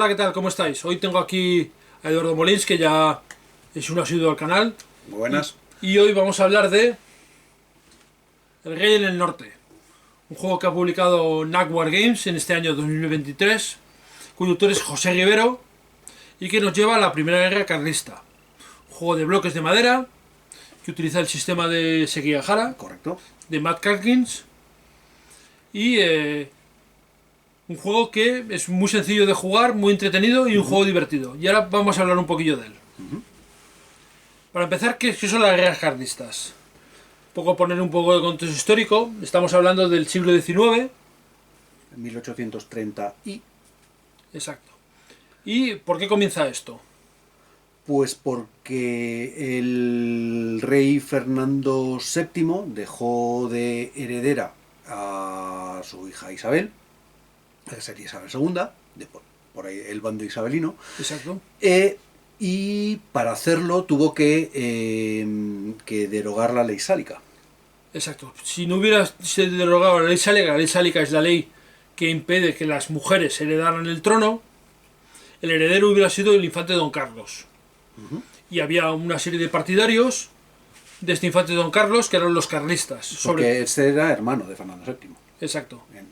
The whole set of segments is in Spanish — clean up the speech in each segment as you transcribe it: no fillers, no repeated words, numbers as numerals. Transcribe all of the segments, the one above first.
Hola, ¿qué tal? ¿Cómo estáis? Hoy tengo aquí a Eduardo Molins, que ya es un asiduo al canal. Muy buenas. Y hoy vamos a hablar de El Rey en el Norte, un juego que ha publicado Nacwar Games en este año 2023, cuyo autor es José Rivero y que nos lleva a la Primera Guerra Carlista. Un juego de bloques de madera que utiliza el sistema de Sekigahara, Correcto. de Matt Calkins, y un juego que es muy sencillo de jugar, muy entretenido y un juego divertido. Y ahora vamos a hablar un poquillo de él. Para empezar, ¿qué son las guerras carlistas? Poner un poco de contexto histórico. Estamos hablando del siglo XIX. 1830 y... Exacto. ¿Y por qué comienza esto? Pues porque el rey Fernando VII dejó de heredera a su hija Isabel, que sería Isabel II, por ahí el bando isabelino. Exacto. Y para hacerlo tuvo que derogar la ley sálica. Exacto. Si no hubiera se derogado la ley sálica es la ley que impide que las mujeres heredaran el trono, el heredero hubiera sido el infante Don Carlos. Y había una serie de partidarios de este infante Don Carlos que eran los carlistas. Porque este era hermano de Fernando VII. Exacto. Bien.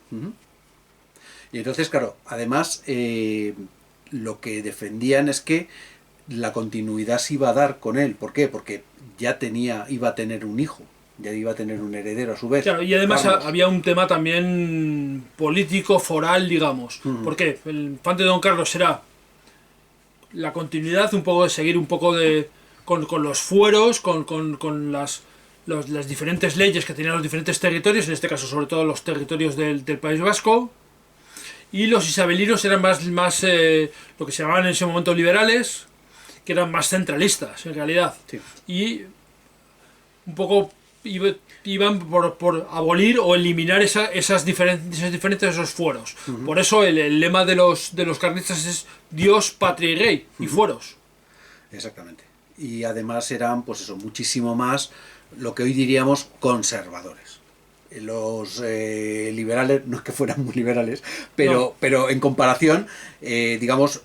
Y entonces, claro, además lo que defendían es que la continuidad se iba a dar con él. ¿Por qué? Porque ya iba a tener un hijo, ya iba a tener un heredero a su vez. Claro, y además Carlos. había un tema también político, foral, digamos. ¿Por qué? El infante Don Carlos era la continuidad, un poco de seguir un poco con los fueros, con las diferentes leyes que tenían los diferentes territorios, en este caso sobre todo los territorios del País Vasco. Y los isabelinos eran más lo que se llamaban en ese momento liberales, que eran más centralistas en realidad. Sí. Y un poco iban por abolir o eliminar esos diferentes fueros. Por eso el lema de los carlistas es Dios, patria y rey, y fueros. Exactamente. Y además eran, pues eso, muchísimo más lo que hoy diríamos conservadores. Los liberales, no es que fueran muy liberales, pero en comparación, digamos,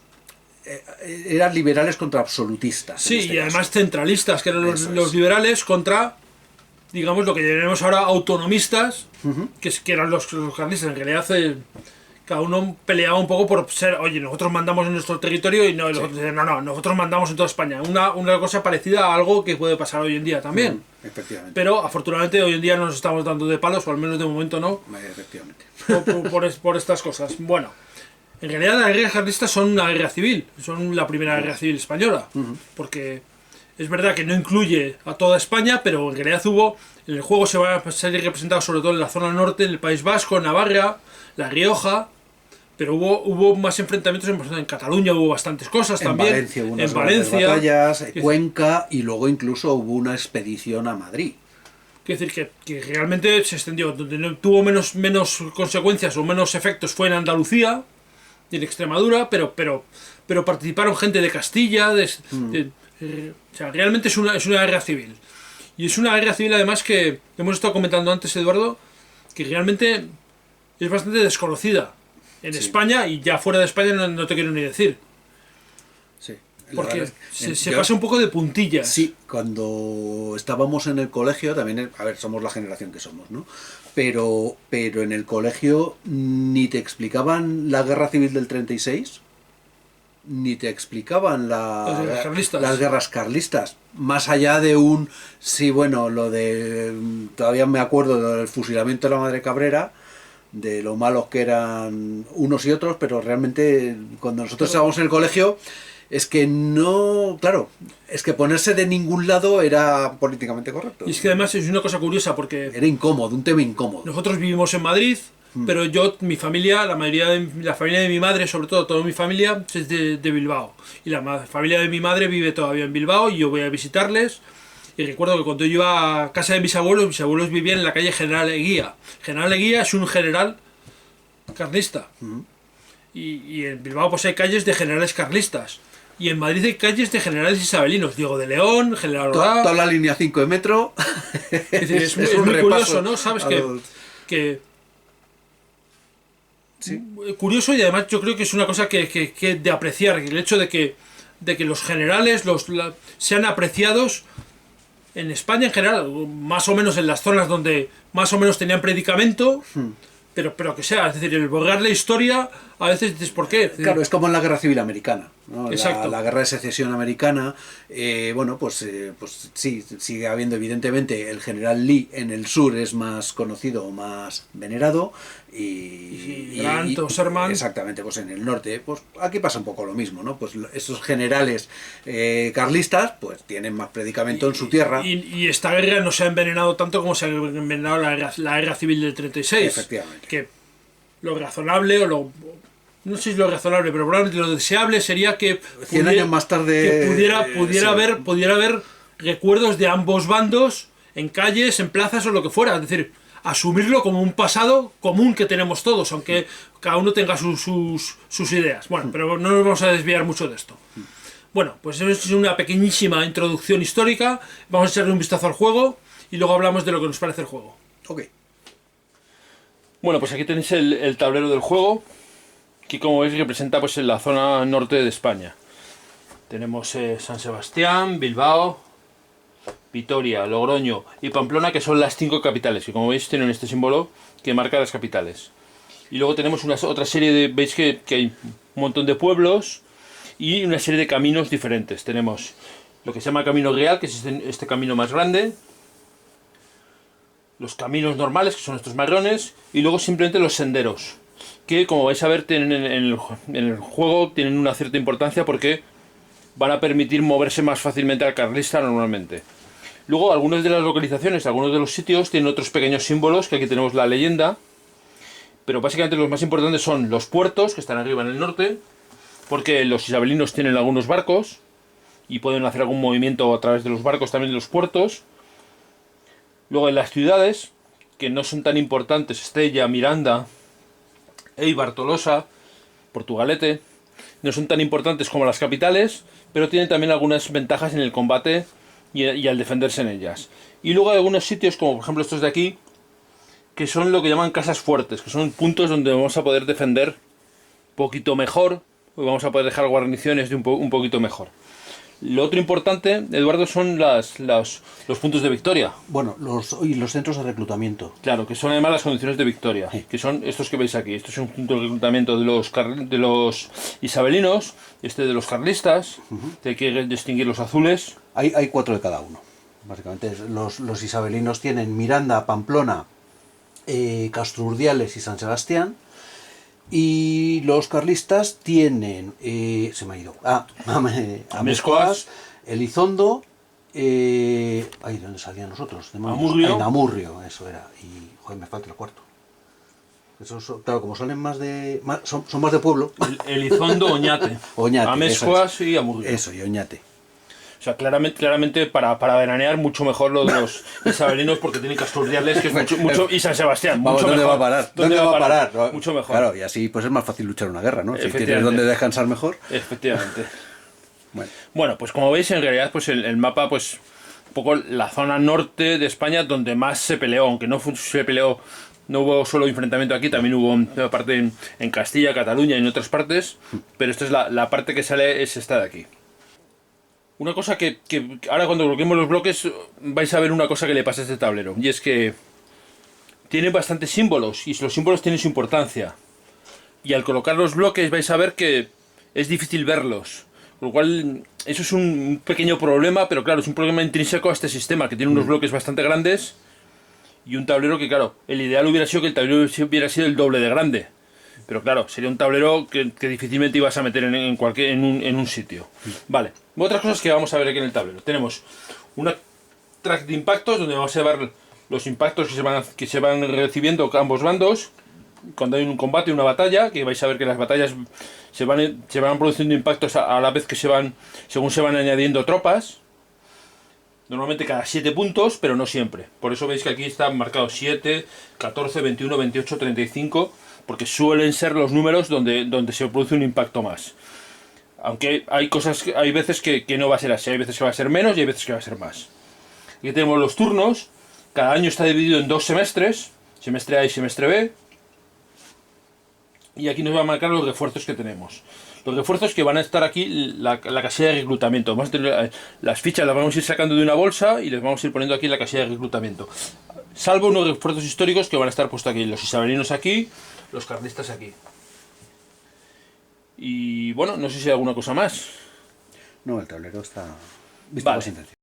eran liberales contra absolutistas. Sí, este y caso. además centralistas, que eran Eso los es. liberales contra, digamos, lo que tenemos ahora autonomistas, que eran los carlistas. En realidad, cada uno peleaba un poco por ser, oye, nosotros mandamos en nuestro territorio y no, los otros dicen, no, nosotros mandamos en toda España. Una cosa parecida a algo que puede pasar hoy en día también. Efectivamente. Pero afortunadamente hoy en día no nos estamos dando de palos, o al menos de momento no, Efectivamente. por estas cosas. Bueno, en realidad las guerras carlistas son una guerra civil, son la primera guerra civil española, porque es verdad que no incluye a toda España, pero en realidad en el juego se va a ser representado sobre todo en la zona norte, en el País Vasco, en Navarra, La Rioja, pero hubo más enfrentamientos en Cataluña, hubo bastantes cosas también. Valencia hubo unas en grandes Valencia, batallas, Cuenca, y luego incluso hubo una expedición a Madrid. quiero decir que realmente se extendió. Donde no tuvo menos consecuencias o menos efectos fue en Andalucía y en Extremadura, pero participaron gente de Castilla, o sea, realmente es una guerra civil. Y es una guerra civil además que hemos estado comentando antes, Eduardo, que realmente es bastante desconocida en España, y ya fuera de España no te quiero ni decir. Sí. Porque se pasa un poco de puntillas. Sí, cuando estábamos en el colegio, también, a ver, somos la generación que somos, ¿no? Pero en el colegio ni te explicaban la guerra civil del 36, ni te explicaban las guerras carlistas. Más allá de sí, bueno, todavía me acuerdo del fusilamiento de la Madre Cabrera, de lo malos que eran unos y otros, pero realmente cuando nosotros estábamos en el colegio, es que no, claro, es que ponerse de ningún lado era políticamente correcto. Y es que además es una cosa curiosa porque Era incómodo, un tema incómodo. nosotros vivimos en Madrid, pero mi familia, la familia de mi madre, sobre todo toda mi familia, es de Bilbao. Y la familia de mi madre vive todavía en Bilbao y yo voy a visitarles. Y recuerdo que cuando yo iba a casa de mis abuelos vivían en la calle General Eguía. General Eguía es un general carlista. Y en Bilbao pues hay calles de generales carlistas. Y en Madrid hay calles de generales isabelinos. Diego de León, General Ordá. Toda la línea 5 de metro. Es muy curioso, ¿no? Sabes que Sí. curioso, y además yo creo que es una cosa que de apreciar, el hecho de que los generales sean apreciados en España en general, más o menos en las zonas donde más o menos tenían predicamento, pero que sea, es decir, el borrar la historia, a veces dices, ¿por qué? Claro, es como en la Guerra Civil Americana, ¿no? Exacto. La Guerra de Secesión Americana, bueno, pues sí, sigue habiendo evidentemente el general Lee en el sur es más conocido o más venerado Y Grant o Sherman. Exactamente, pues en el norte, pues aquí pasa un poco lo mismo, ¿no? Pues esos generales carlistas, pues tienen más predicamento en su tierra. Y esta guerra no se ha envenenado tanto como se ha envenenado la guerra civil del 36. Efectivamente. Que lo razonable no sé si es lo razonable, pero probablemente lo deseable sería que 100 años más tarde que pudiera haber recuerdos de ambos bandos en calles, en plazas o lo que fuera, es decir, asumirlo como un pasado común que tenemos todos, aunque cada uno tenga sus ideas. Bueno, pero no nos vamos a desviar mucho de esto. Bueno, pues eso es una pequeñísima introducción histórica. Vamos a echarle un vistazo al juego y luego hablamos de lo que nos parece el juego. Ok. Bueno, pues aquí tenéis el tablero del juego, que como veis representa pues en la zona norte de España. Tenemos San Sebastián, Bilbao, Vitoria, Logroño y Pamplona, que son las 5 capitales, que como veis tienen este símbolo que marca las capitales. Y luego tenemos otra serie de... veis que hay un montón de pueblos y una serie de caminos diferentes. Tenemos lo que se llama Camino Real, que es este camino más grande, los caminos normales, que son estos marrones, y luego simplemente los senderos, que como vais a ver tienen en el juego tienen una cierta importancia porque van a permitir moverse más fácilmente al carlista normalmente. Luego algunas de las localizaciones, algunos de los sitios tienen otros pequeños símbolos, que aquí tenemos la leyenda, pero básicamente los más importantes son los puertos, que están arriba en el norte, porque los isabelinos tienen algunos barcos y pueden hacer algún movimiento a través de los barcos también en los puertos. Luego en las ciudades, que no son tan importantes, Estella, Miranda, Eibar, Tolosa, Portugalete, no son tan importantes como las capitales, pero tienen también algunas ventajas en el combate y al defenderse en ellas. Y luego hay algunos sitios, como por ejemplo estos de aquí, que son lo que llaman casas fuertes, que son puntos donde vamos a poder defender un poquito mejor, o vamos a poder dejar guarniciones de un poquito mejor. Lo otro importante, Eduardo, son los puntos de victoria. Bueno, los centros de reclutamiento. Claro, que son además las condiciones de victoria, Sí. que son estos que veis aquí. Esto es un punto de reclutamiento de los isabelinos, de los carlistas, hay que distinguir los azules. Hay 4 de cada uno. Básicamente, los isabelinos tienen Miranda, Pamplona, Castrurdiales y San Sebastián. Y los carlistas tienen, se me ha ido, Amézcoas, Elizondo, ¿de dónde salían los otros? Amurrio. Amurrio, eso era, y joder, me falta el cuarto. Claro, como son más de pueblo. Elizondo, Oñate, Oñate, Amézcoas y Amurrio. Eso, y Oñate. O sea, claramente para veranear mucho mejor lo de los isabelinos, porque tienen Castrurdiales, que es mucho y San Sebastián. Vamos, mucho ¿dónde mejor. va a parar? ¿Dónde va a parar? Mucho mejor. Claro, y así pues es más fácil luchar una guerra, ¿no? Si tienes Efectivamente. donde descansar mejor. Efectivamente. Bueno. Bueno, pues como veis, en realidad pues el mapa, pues un poco la zona norte de España donde más se peleó, aunque no se peleó, no hubo solo enfrentamiento aquí, también hubo parte en Castilla, Cataluña y en otras partes, pero esta es la parte que sale, es esta de aquí. Una cosa que ahora cuando bloqueemos los bloques vais a ver una cosa que le pasa a este tablero, y es que tiene bastantes símbolos y los símbolos tienen su importancia, y al colocar los bloques vais a ver que es difícil verlos, con lo cual eso es un pequeño problema, pero claro, es un problema intrínseco a este sistema, que tiene unos bloques bastante grandes y un tablero que, claro, el ideal hubiera sido que el tablero hubiera sido el doble de grande. Pero claro, sería un tablero que difícilmente ibas a meter en un sitio. Vale, otras cosas que vamos a ver aquí en el tablero. Tenemos una track de impactos, donde vamos a ver los impactos que se van recibiendo ambos bandos. Cuando hay un combate, una batalla, que vais a ver que las batallas se van produciendo impactos a la vez que según se van añadiendo tropas. Normalmente cada 7 puntos, pero no siempre. Por eso veis que aquí están marcados 7, 14, 21, 28, 35... porque suelen ser los números donde se produce un impacto más. Aunque hay veces que no va a ser así, hay veces que va a ser menos y hay veces que va a ser más. Aquí tenemos los turnos, cada año está dividido en 2 semestres, semestre A y semestre B. Y aquí nos va a marcar los refuerzos que tenemos. Los refuerzos que van a estar aquí, la casilla de reclutamiento. Vamos a tener las fichas, las vamos a ir sacando de una bolsa y les vamos a ir poniendo aquí en la casilla de reclutamiento. Salvo unos refuerzos históricos que van a estar puestos aquí. Los isabelinos aquí, los carlistas aquí. Y bueno, no sé si hay alguna cosa más. No, el tablero está visto Vale. con intención.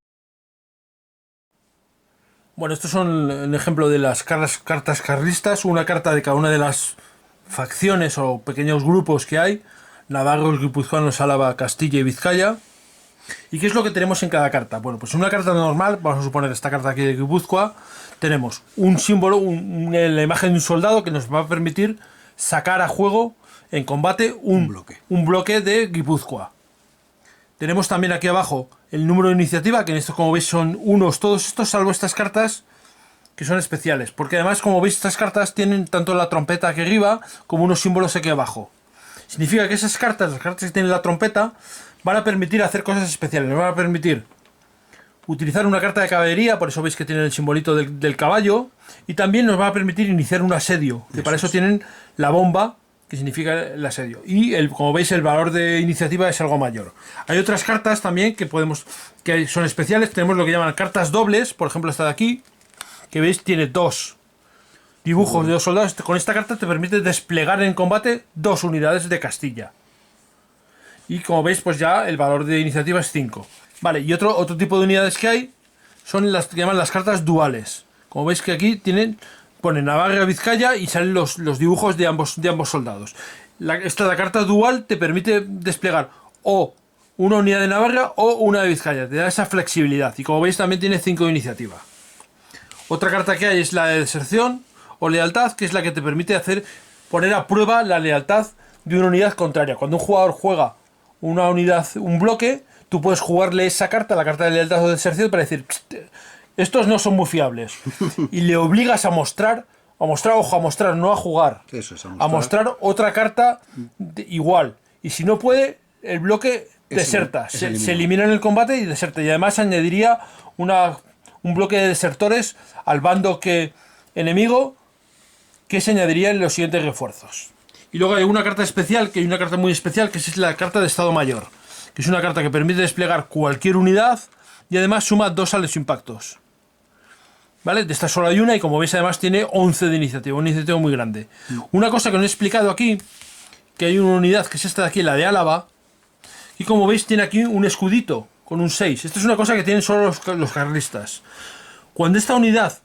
Bueno, estos son un ejemplo de las cartas carlistas, una carta de cada una de las facciones o pequeños grupos que hay: navarros, guipuzcoanos, Álava, Castilla y Vizcaya. ¿Y qué es lo que tenemos en cada carta? Bueno, pues en una carta normal, vamos a suponer esta carta aquí de Guipúzcoa, tenemos un símbolo, la imagen de un soldado que nos va a permitir sacar a juego en combate un bloque de Guipúzcoa. Tenemos también aquí abajo el número de iniciativa, que en esto, como veis, son unos todos estos, salvo estas cartas que son especiales, porque además, como veis, estas cartas tienen tanto la trompeta aquí arriba como unos símbolos aquí abajo. Significa que esas cartas, las cartas que tienen la trompeta, van a permitir hacer cosas especiales. Nos van a permitir utilizar una carta de caballería, por eso veis que tienen el simbolito del caballo, y también nos va a permitir iniciar un asedio, que para eso tienen la bomba, que significa el asedio. Y como veis, el valor de iniciativa es algo mayor. Hay otras cartas también que son especiales. Tenemos lo que llaman cartas dobles, por ejemplo esta de aquí, que veis tiene dos dibujos de dos soldados. Con esta carta te permite desplegar en combate 2 unidades de Castilla. Y como veis, pues ya el valor de iniciativa es 5. Vale, y otro tipo de unidades que hay son las que llaman las cartas duales. Como veis que aquí ponen Navarra, Vizcaya y salen los dibujos de ambos soldados. Esta carta dual te permite desplegar o una unidad de Navarra o una de Vizcaya. Te da esa flexibilidad. Y como veis, también tiene 5 de iniciativa. Otra carta que hay es la de deserción o lealtad, que es la que te permite poner a prueba la lealtad de una unidad contraria. Cuando un jugador juega una unidad, un bloque, tú puedes jugarle esa carta, la carta de lealtad o deserción, para decir: estos no son muy fiables. Y le obligas a mostrar, no a jugar. Eso es, a mostrar otra carta igual. Y si no puede, el bloque deserta. Se elimina en el combate y deserta. Y además añadiría un bloque de desertores al bando enemigo, que se añadiría en los siguientes refuerzos. Y luego hay una carta especial, que hay una carta muy especial, que es la carta de Estado Mayor, que es una carta que permite desplegar cualquier unidad y además suma 2 a los impactos. ¿Vale? De esta solo hay una, y como veis, además tiene 11 de iniciativa, una iniciativa muy grande. Una cosa que no he explicado aquí, que hay una unidad que es esta de aquí, la de Álava, y como veis tiene aquí un escudito con un 6. Esto es una cosa que tienen solo los carlistas. Cuando esta unidad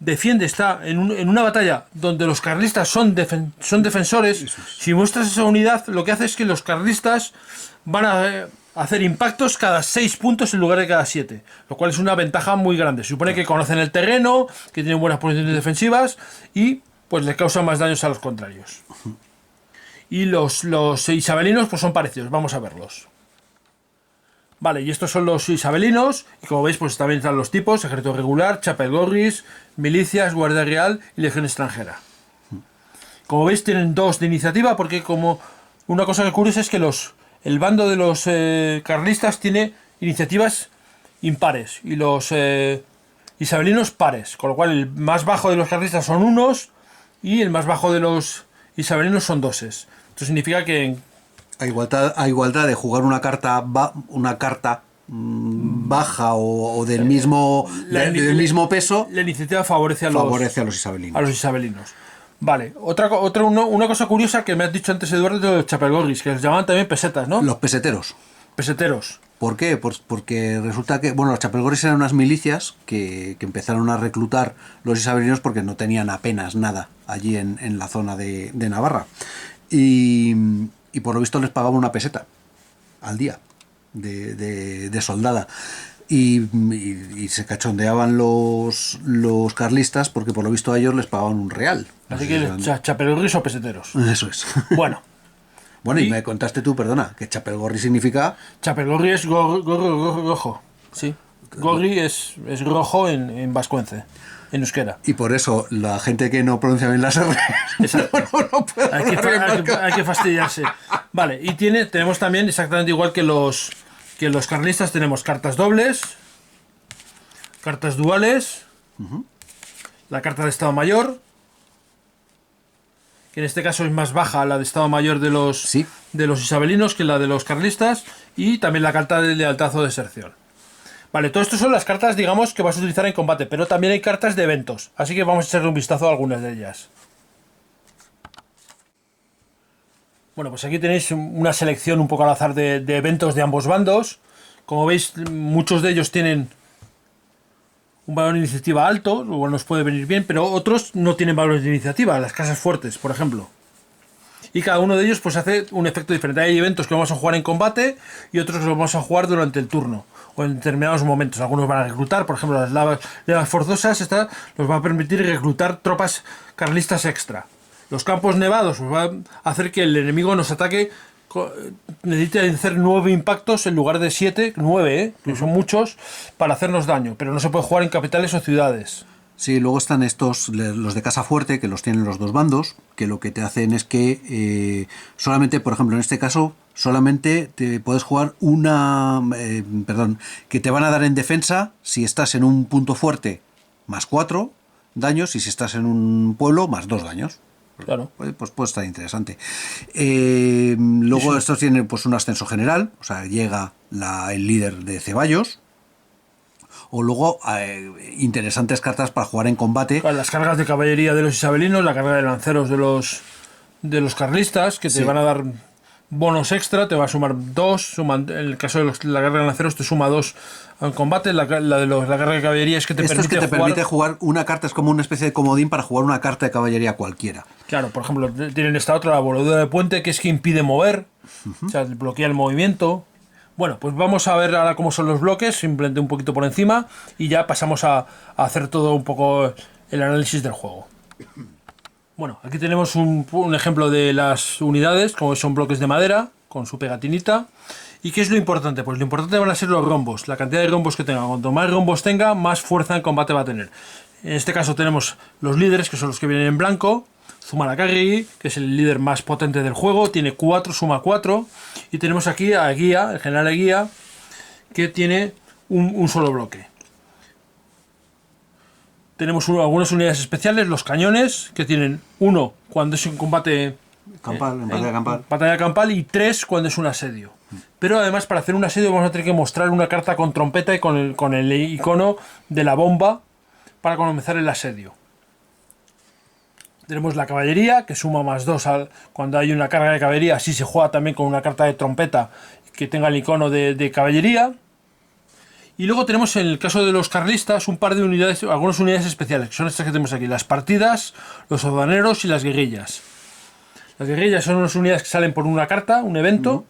está en una batalla donde los carlistas son defensores, si muestras esa unidad, lo que hace es que los carlistas van a hacer impactos cada 6 puntos en lugar de cada 7, lo cual es una ventaja muy grande. Se supone que conocen el terreno, que tienen buenas posiciones defensivas y pues le causan más daños a los contrarios. Y los isabelinos pues son parecidos, vamos a verlos. Vale, y estos son los isabelinos, y como veis pues también están los tipos: ejército regular, chapelgorris, milicias, guardia real y legión extranjera. Como veis tienen 2 de iniciativa, porque como una cosa que curiosa es que el bando de los carlistas tiene iniciativas impares y los isabelinos pares, con lo cual el más bajo de los carlistas son 1 y el más bajo de los isabelinos son 2. Esto significa que A igualdad de jugar una carta baja o del mismo peso, la iniciativa favorece a los isabelinos. Vale, una cosa curiosa que me has dicho antes, Eduardo, de los chapelgorris, que les llamaban también pesetas, ¿no? Los peseteros. Peseteros. ¿Por qué? Porque resulta que, los chapelgorris eran unas milicias que empezaron a reclutar los isabelinos porque no tenían apenas nada allí en la zona de Navarra. Y por lo visto les pagaban 1 peseta al día de soldada. Y se cachondeaban los carlistas porque por lo visto a ellos les pagaban 1 real. Así que chapelgorris o peseteros. Eso es. Bueno. Y me contaste tú, perdona, que chapelgorri significa... Chapelgorri es rojo. Sí. Gorri es rojo en vascuence, en euskera. Y por eso la gente que no pronuncia bien las R no puede hay que fastidiarse. Vale, y tenemos también exactamente igual que los carlistas, tenemos cartas dobles, cartas duales, la carta de Estado Mayor, que en este caso es más baja la de Estado Mayor Sí. de los isabelinos que la de los carlistas, y también la carta de lealtad o deserción. Vale, todo esto son las cartas, digamos, que vas a utilizar en combate, pero también hay cartas de eventos, así que vamos a echarle un vistazo a algunas de ellas. Bueno, pues aquí tenéis una selección un poco al azar de eventos de ambos bandos. Como veis, muchos de ellos tienen un valor de iniciativa alto, luego nos puede venir bien, pero otros no tienen valores de iniciativa, las casas fuertes, por ejemplo. Y cada uno de ellos pues hace un efecto diferente. Hay eventos que vamos a jugar en combate y otros que los vamos a jugar durante el turno o en determinados momentos. Algunos van a reclutar, por ejemplo, las levas forzosas, esta nos va a permitir reclutar tropas carlistas extra. Los campos nevados pues, va a hacer que el enemigo nos ataque. Necesita hacer 9 impactos en lugar de 7, 9, que son muchos, para hacernos daño, pero no se puede jugar en capitales o ciudades. Sí, luego están estos, los de casa fuerte, que los tienen los dos bandos, que lo que te hacen es que solamente, por ejemplo, en este caso, solamente te puedes jugar que te van a dar en defensa si estás en un punto fuerte más 4 daños y si estás en un pueblo más 2 daños. Claro. Pues puede estar interesante. Luego sí. Estos tienen pues un ascenso general, o sea, llega el líder de Ceballos. O luego interesantes cartas para jugar en combate. Las cargas de caballería de los isabelinos, la carga de lanceros de los carlistas, que te van a dar bonos extra, te va a sumar 2, en el caso de la carga de lanceros te suma 2 en combate, la carga de caballería es que te permite jugar una carta, es como una especie de comodín para jugar una carta de caballería cualquiera. Claro, por ejemplo, tienen esta otra, la voladura de puente, que es que impide mover, o sea, bloquea el movimiento. Bueno, pues vamos a ver ahora cómo son los bloques, simplemente un poquito por encima, y ya pasamos a hacer todo un poco el análisis del juego. Bueno, aquí tenemos un ejemplo de las unidades, como son bloques de madera, con su pegatinita. ¿Y qué es lo importante? Pues lo importante van a ser los rombos, la cantidad de rombos que tenga. Cuanto más rombos tenga, más fuerza en combate va a tener. En este caso tenemos los líderes, que son los que vienen en blanco. Zumalacárregui, que es el líder más potente del juego, tiene 4, suma 4. Y tenemos aquí a Eguía, el general Eguía, que tiene un solo bloque. Tenemos algunas unidades especiales, los cañones, que tienen 1 cuando es un combate campal, en batalla campal. Batalla campal, y 3 cuando es un asedio. Pero además, para hacer un asedio vamos a tener que mostrar una carta con trompeta y con el icono de la bomba para comenzar el asedio. Tenemos la caballería, que suma más 2 cuando hay una carga de caballería. Así se juega también con una carta de trompeta que tenga el icono de caballería. Y luego tenemos, en el caso de los carlistas, un par de unidades, algunas unidades especiales, que son estas que tenemos aquí: las partidas, los aduaneros y las guerrillas. Las guerrillas son unas unidades que salen por una carta, un evento,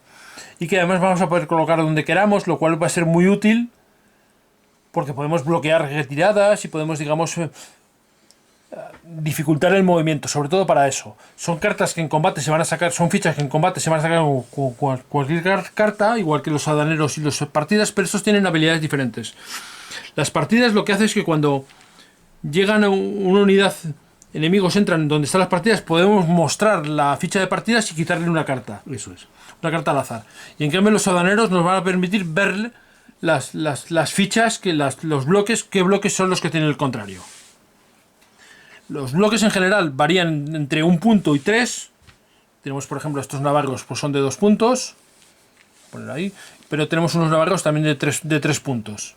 y que además vamos a poder colocar donde queramos, lo cual va a ser muy útil, porque podemos bloquear retiradas y podemos, digamos, dificultar el movimiento, sobre todo para eso. Son cartas que en combate se van a sacar, son fichas que en combate se van a sacar con cualquier carta, igual que los adaneros y las partidas, pero estos tienen habilidades diferentes. Las partidas lo que hace es que cuando llegan a una unidad, enemigos entran donde están las partidas, podemos mostrar la ficha de partidas y quitarle una carta. Eso es. Una carta al azar. Y en cambio los adaneros nos van a permitir ver las fichas, los bloques, qué bloques son los que tienen el contrario. Los bloques en general varían entre 1 punto y 3. Tenemos, por ejemplo, estos navarros, pues son de 2 puntos. Poner ahí. Pero tenemos unos navarros también de 3 puntos.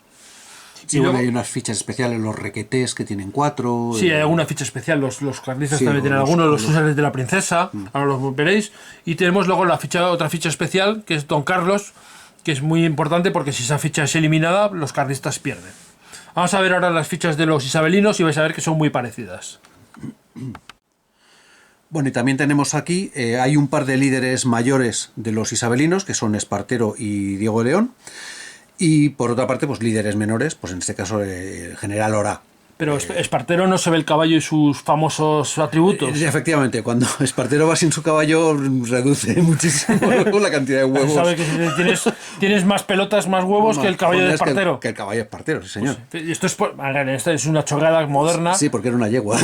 Sí, y luego hay unas fichas especiales, los requetés, que tienen 4. Sí, hay alguna ficha especial. Los carlistas también tienen algunos. Los húsares de la princesa. Ahora los veréis. Y tenemos luego otra ficha especial, que es Don Carlos, que es muy importante porque si esa ficha es eliminada, los carlistas pierden. Vamos a ver ahora las fichas de los isabelinos y vais a ver que son muy parecidas. Bueno, y también tenemos aquí, hay un par de líderes mayores de los isabelinos, que son Espartero y Diego León. Y por otra parte, pues líderes menores, pues en este caso el general Orá. Pero Espartero no se ve el caballo y sus famosos atributos. Efectivamente, cuando Espartero va sin su caballo, reduce muchísimo la cantidad de huevos. Sabe que tienes más pelotas, más huevos que el caballo de Espartero. Que el caballo de Espartero, sí, señor. Pues, esto es una chorrada moderna. Sí, porque era una yegua.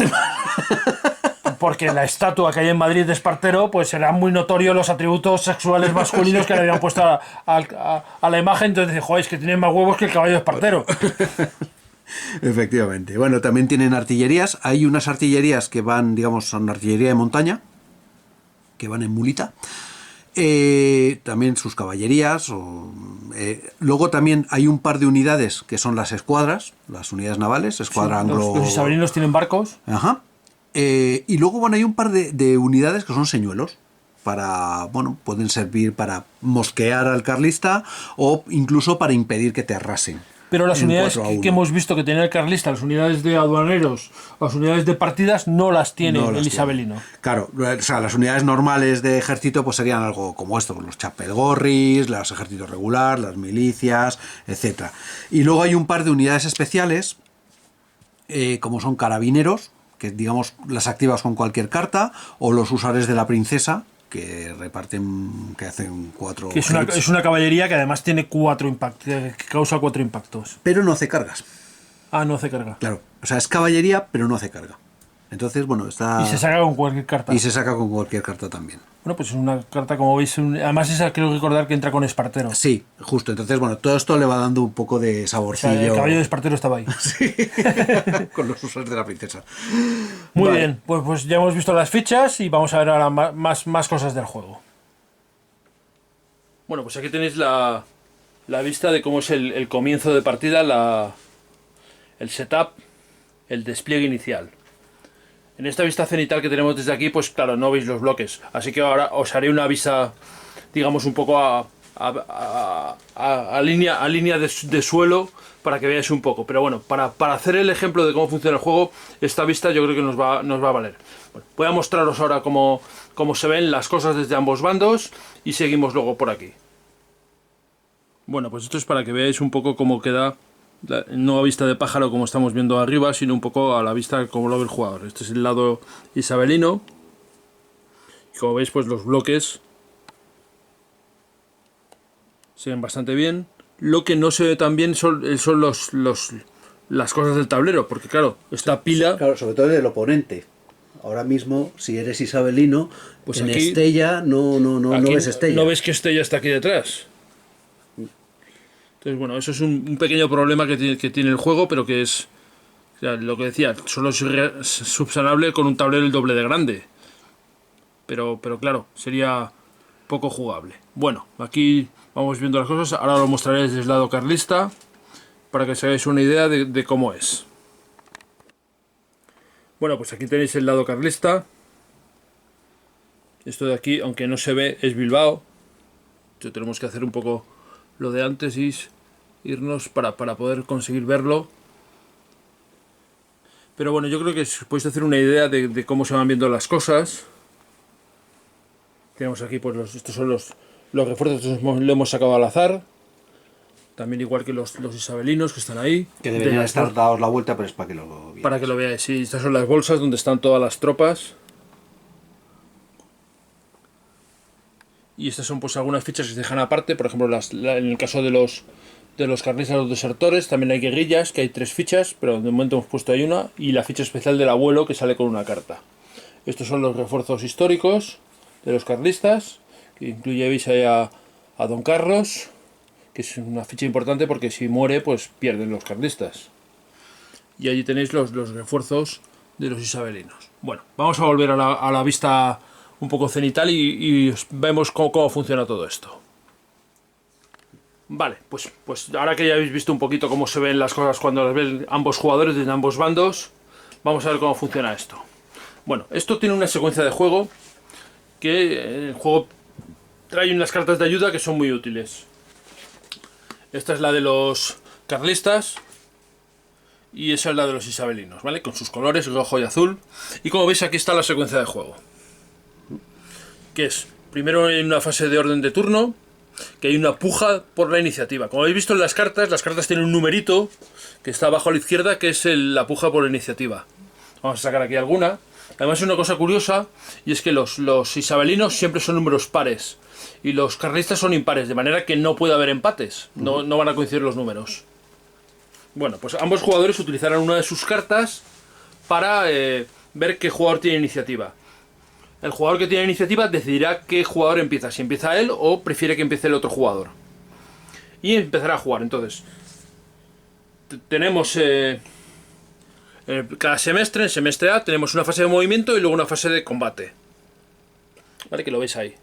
Porque la estatua que hay en Madrid de Espartero, pues serán muy notorios los atributos sexuales masculinos que le habían puesto a la imagen. Entonces dice, joder, es que tienen más huevos que el caballo de Espartero. Efectivamente. Bueno, también tienen artillerías. Hay unas artillerías que van, digamos, son artillería de montaña, que van en mulita. También sus caballerías. Luego también hay un par de unidades que son las escuadras, las unidades navales, escuadra anglo... Los isabelinos tienen barcos. Ajá. Y luego, bueno, hay un par de unidades que son señuelos. Pueden servir para mosquear al carlista o incluso para impedir que te arrasen. Pero las en unidades 4-1. que hemos visto que tiene el carlista, las unidades de aduaneros, las unidades de partidas, no las tiene No las el tiene. isabelino. Claro, o sea, las unidades normales de ejército pues serían algo como esto, los chapelgorris, los ejércitos regular, las milicias, etcétera. Y luego hay un par de unidades especiales, como son carabineros, que digamos las activas con cualquier carta, o los usares de la princesa, que reparten, que hacen 4 Que hits. es una caballería que además tiene 4 impactos, que causa 4 impactos. Pero no hace cargas. Ah, no hace carga. Claro, o sea, es caballería, pero no hace carga. Entonces, bueno, está... Y se saca con cualquier carta. Y se saca con cualquier carta también. Bueno, pues es una carta, como veis, además esa creo recordar que entra con Espartero. Sí, justo. Entonces, bueno, todo esto le va dando un poco de O sea, saborcillo. el caballo de Espartero estaba ahí. Con los usos de la princesa. Muy Vale. bien, pues ya hemos visto las fichas y vamos a ver ahora más cosas del juego. Bueno, pues aquí tenéis la vista de cómo es el comienzo de partida, el setup, el despliegue inicial. En esta vista cenital que tenemos desde aquí, pues claro, no veis los bloques. Así que ahora os haré una vista, digamos, un poco a línea de suelo para que veáis un poco. Pero bueno, para hacer el ejemplo de cómo funciona el juego, esta vista yo creo que nos va a valer. Bueno, voy a mostraros ahora cómo se ven las cosas desde ambos bandos y seguimos luego por aquí. Bueno, pues esto es para que veáis un poco cómo queda, no a vista de pájaro como estamos viendo arriba, sino un poco a la vista como lo ve el jugador. Este es el lado isabelino. Y como veis, pues los bloques se ven bastante bien. Lo que no se ve tan bien son las cosas del tablero, porque claro, esta pila... Claro, sobre todo del oponente. Ahora mismo, si eres isabelino, Pues en aquí- Estella no Aquí ves Estella. no ves que Estella está aquí detrás. Entonces, bueno, eso es un pequeño problema que tiene el juego, pero que es, o sea, lo que decía, solo es subsanable con un tablero el doble de grande. Pero claro, sería poco jugable. Bueno, aquí vamos viendo las cosas. Ahora lo mostraré desde el lado carlista para que os hagáis una idea de cómo es. Bueno, pues aquí tenéis el lado carlista. Esto de aquí, aunque no se ve, es Bilbao. Entonces tenemos que hacer un poco lo de antes y irnos para poder conseguir verlo. Pero bueno, yo creo que os podéis hacer una idea de cómo se van viendo las cosas. Tenemos aquí, pues estos son los refuerzos, estos lo hemos sacado al azar. También igual que los isabelinos que están ahí. Que deberían De- estar dados la vuelta, pero es para que lo veáis. Para que lo veáis, sí, estas son las bolsas donde están todas las tropas. Y estas son pues algunas fichas que se dejan aparte, por ejemplo, en el caso de los carlistas, los desertores, también hay guerrillas, que hay 3 fichas, pero de momento hemos puesto ahí una, y la ficha especial del abuelo que sale con una carta. Estos son los refuerzos históricos de los carlistas, que incluye, veis ahí a Don Carlos, que es una ficha importante porque si muere, pues pierden los carlistas. Y allí tenéis los refuerzos de los isabelinos. Bueno, vamos a volver a la vista un poco cenital y vemos cómo funciona todo esto. Vale, pues ahora que ya habéis visto un poquito cómo se ven las cosas cuando las ven ambos jugadores desde ambos bandos, vamos a ver cómo funciona esto. Bueno, esto tiene una secuencia de juego que el juego trae unas cartas de ayuda que son muy útiles. Esta es la de los carlistas y esa es la de los isabelinos, ¿vale? Con sus colores, rojo y azul. Y como veis, aquí está la secuencia de juego. Que es, primero en una fase de orden de turno, que hay una puja por la iniciativa. Como habéis visto en las cartas tienen un numerito que está abajo a la izquierda, que es la puja por la iniciativa. Vamos a sacar aquí alguna. Además, una cosa curiosa, y es que los isabelinos siempre son números pares, y los carlistas son impares, de manera que no puede haber empates, no van a coincidir los números. Bueno, pues ambos jugadores utilizarán una de sus cartas para ver qué jugador tiene iniciativa. El jugador que tiene iniciativa decidirá qué jugador empieza, si empieza él o prefiere que empiece el otro jugador. Y empezará a jugar. Entonces, tenemos cada semestre, en semestre A, tenemos una fase de movimiento y luego una fase de combate. ¿Vale? Que lo veis ahí.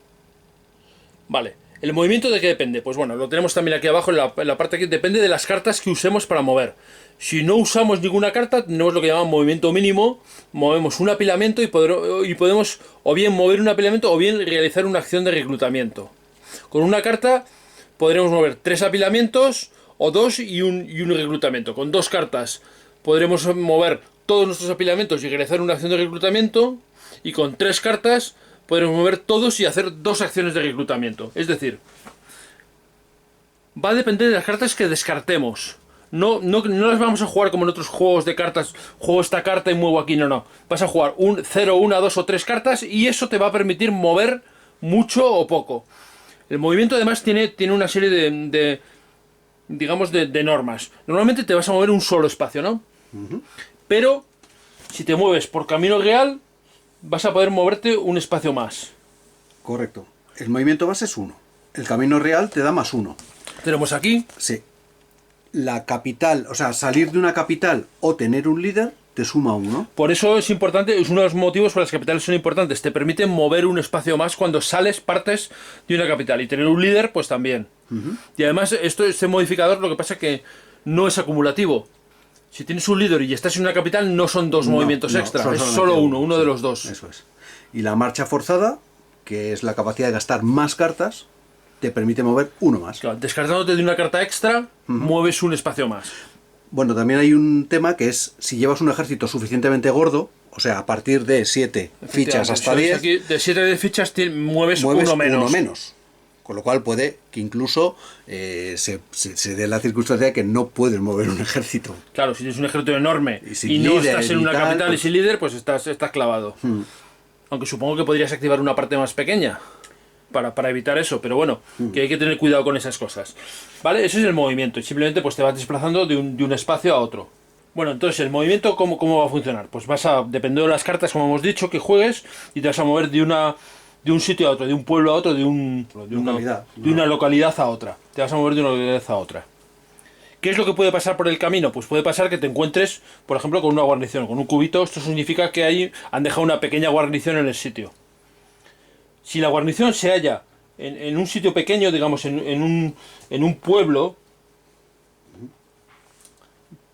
Vale. ¿El movimiento de qué depende? Pues bueno, lo tenemos también aquí abajo en la parte que depende de las cartas que usemos para mover. Si no usamos ninguna carta, tenemos lo que llamamos movimiento mínimo, movemos un apilamiento y podemos o bien mover un apilamiento o bien realizar una acción de reclutamiento. Con una carta podremos mover 3 apilamientos o 2 y un reclutamiento. Con 2 cartas podremos mover todos nuestros apilamientos y realizar una acción de reclutamiento, y con 3 cartas podremos mover todos y hacer 2 acciones de reclutamiento. Es decir, va a depender de las cartas que descartemos. No las vamos a jugar como en otros juegos de cartas. Juego esta carta y muevo aquí. No. Vas a jugar 0, 1, 2 o 3 cartas y eso te va a permitir mover mucho o poco. El movimiento además tiene una serie de normas. Normalmente te vas a mover un solo espacio, ¿no? Pero si te mueves por camino real, vas a poder moverte un espacio más. Correcto. El movimiento base es 1. El camino real te da más 1. Tenemos aquí. Sí. La capital, o sea, salir de una capital o tener un líder te suma 1. Por eso es importante, es uno de los motivos por los que las capitales son importantes. Te permiten mover un espacio más cuando partes de una capital. Y tener un líder, pues también. Y además, este modificador, lo que pasa es que no es acumulativo. Si tienes un líder y estás en una capital, no son 2 movimientos extra, es solo uno de los 2. Eso es. Y la marcha forzada, que es la capacidad de gastar más cartas, te permite mover 1 más. Claro, descartándote de una carta extra, mueves un espacio más. Bueno, también hay un tema que es si llevas un ejército suficientemente gordo, o sea, a partir de 7 fichas hasta 10, aquí, de 7 de fichas mueves uno menos. Con lo cual puede que incluso se dé la circunstancia de que no puedes mover un ejército. Claro, si tienes un ejército enorme y no estás en una capital y sin líder, pues estás clavado. Aunque supongo que podrías activar una parte más pequeña para evitar eso, pero bueno, que hay que tener cuidado con esas cosas. ¿Vale? Eso es el movimiento, y simplemente pues te vas desplazando de un espacio a otro. Bueno, entonces el movimiento, ¿cómo va a funcionar? Pues dependiendo de las cartas, como hemos dicho, que juegues, y te vas a mover de un sitio a otro, de un pueblo a otro, de una localidad a otra. Te vas a mover de una localidad a otra. ¿Qué es lo que puede pasar por el camino? Pues puede pasar que te encuentres, por ejemplo, con una guarnición, con un cubito. Esto significa que ahí han dejado una pequeña guarnición en el sitio. Si la guarnición se halla en un sitio pequeño, digamos, en un pueblo,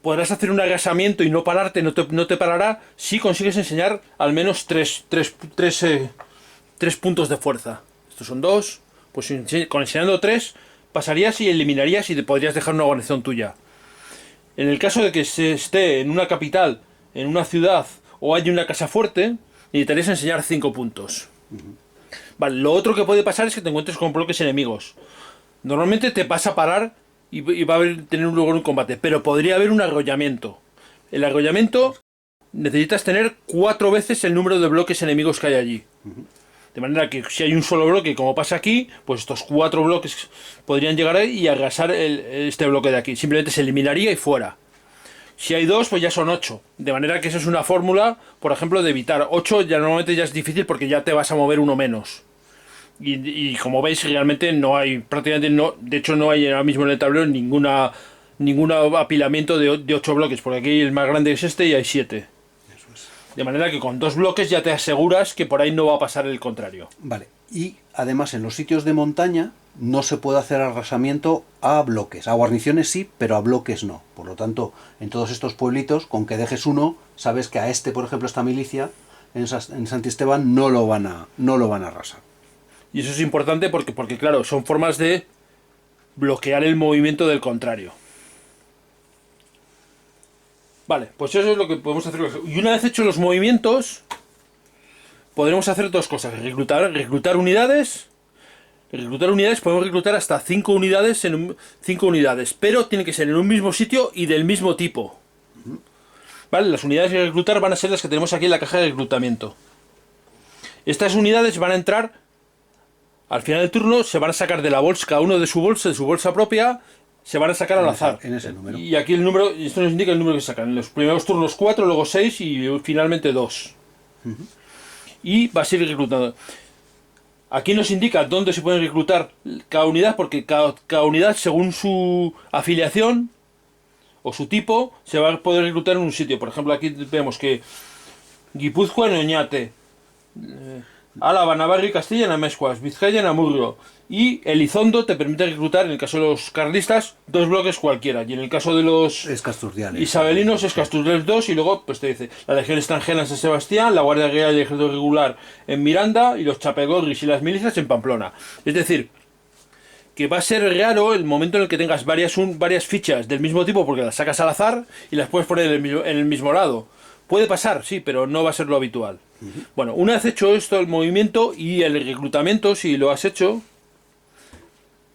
podrás hacer un arrasamiento y no pararte, no te parará si consigues enseñar al menos 3 puntos de fuerza. Estos son 2, pues con enseñando 3 pasarías y eliminarías y te podrías dejar una guarnición tuya. En el caso de que se esté en una capital, en una ciudad o haya una casa fuerte, necesitarías enseñar 5 puntos. Vale, lo otro que puede pasar es que te encuentres con bloques enemigos. Normalmente te vas a parar y va a tener lugar un combate, pero podría haber un arrollamiento. El arrollamiento necesitas tener 4 veces el número de bloques enemigos que hay allí. De manera que si hay un solo bloque, como pasa aquí, pues estos 4 bloques podrían llegar ahí y arrasar este bloque de aquí. Simplemente se eliminaría y fuera. Si hay 2, pues ya son 8. De manera que eso es una fórmula, por ejemplo, de evitar 8. Ya normalmente ya es difícil porque ya te vas a mover uno menos. Y como veis, realmente no hay, prácticamente no, de hecho no hay ahora mismo en el tablero ningún apilamiento de 8 bloques, porque aquí el más grande es este y hay 7. De manera que con 2 bloques ya te aseguras que por ahí no va a pasar el contrario. Vale, y además en los sitios de montaña no se puede hacer arrasamiento a bloques. A guarniciones sí, pero a bloques no. Por lo tanto, en todos estos pueblitos, con que dejes uno, sabes que a por ejemplo, esta milicia, en Santisteban, no lo van a arrasar. Y eso es importante porque claro, son formas de bloquear el movimiento del contrario. Vale, pues eso es lo que podemos hacer. Y una vez hechos los movimientos, podremos hacer 2 cosas. Reclutar unidades. Podemos reclutar hasta 5 unidades, 5 unidades, pero tiene que ser en un mismo sitio y del mismo tipo. Vale, las unidades que reclutar van a ser las que tenemos aquí en la caja de reclutamiento. Estas unidades van a entrar al final del turno, se van a sacar de la bolsa, cada uno de su bolsa propia, se van a sacar al azar. En ese número. Y aquí el número, esto nos indica el número que sacan. En los primeros turnos 4, luego 6 y finalmente 2. Y va a seguir reclutando. Aquí nos indica dónde se puede reclutar cada unidad, porque cada unidad, según su afiliación o su tipo, se va a poder reclutar en un sitio. Por ejemplo, aquí vemos que Guipúzcoa en Oñate. Álava, Navarra y Castilla en Amézcoas, Vizcaya en Amurrio. Y Elizondo te permite reclutar, en el caso de los carlistas, 2 bloques cualquiera. Y en el caso de los Es Casturdiales. isabelinos es Casturdiales 2 y luego pues te dice la Legión extranjera en San Sebastián, la Guardia Real y el Ejército Regular en Miranda y los Chapegorris y las milicias en Pamplona. Es decir, que va a ser raro el momento en el que tengas varias fichas del mismo tipo porque las sacas al azar y las puedes poner en el mismo lado. Puede pasar, sí, pero no va a ser lo habitual. Bueno, una vez hecho esto, el movimiento y el reclutamiento, si lo has hecho,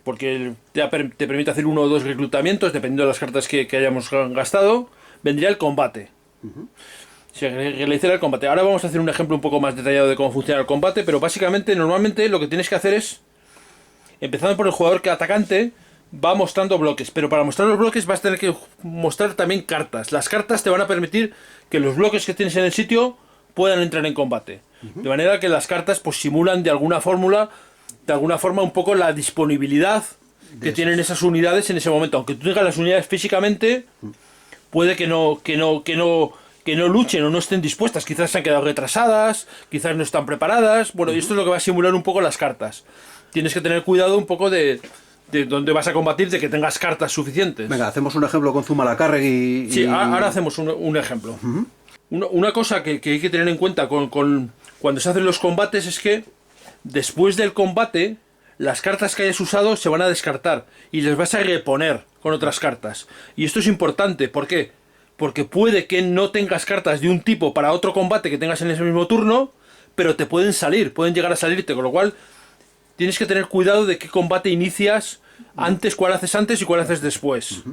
porque te permite hacer 1 o 2 reclutamientos, dependiendo de las cartas que hayamos gastado, vendría el combate. Se realizará el combate. Ahora vamos a hacer un ejemplo un poco más detallado de cómo funciona el combate, pero básicamente, normalmente, lo que tienes que hacer es, empezando por el jugador que atacante, va mostrando bloques, pero para mostrar los bloques vas a tener que mostrar también cartas. Las cartas te van a permitir que los bloques que tienes en el sitio puedan entrar en combate. De manera que las cartas pues simulan de alguna forma un poco la disponibilidad que tienen esas unidades en ese momento. Aunque tú tengas las unidades físicamente, puede que no luchen o no estén dispuestas. Quizás se han quedado retrasadas, quizás no están preparadas. Bueno, y esto es lo que va a simular un poco las cartas. Tienes que tener cuidado un poco de dónde vas a combatir, de que tengas cartas suficientes. Venga, hacemos un ejemplo con Zumalacárregui. Sí, ahora hacemos un ejemplo. Una cosa que hay que tener en cuenta cuando se hacen los combates es que después del combate las cartas que hayas usado se van a descartar y les vas a reponer con otras cartas. Y esto es importante, ¿por qué? Porque puede que no tengas cartas de un tipo para otro combate que tengas en ese mismo turno, pero te pueden llegar a salirte, con lo cual tienes que tener cuidado de qué combate inicias antes, cuál haces antes y cuál haces después.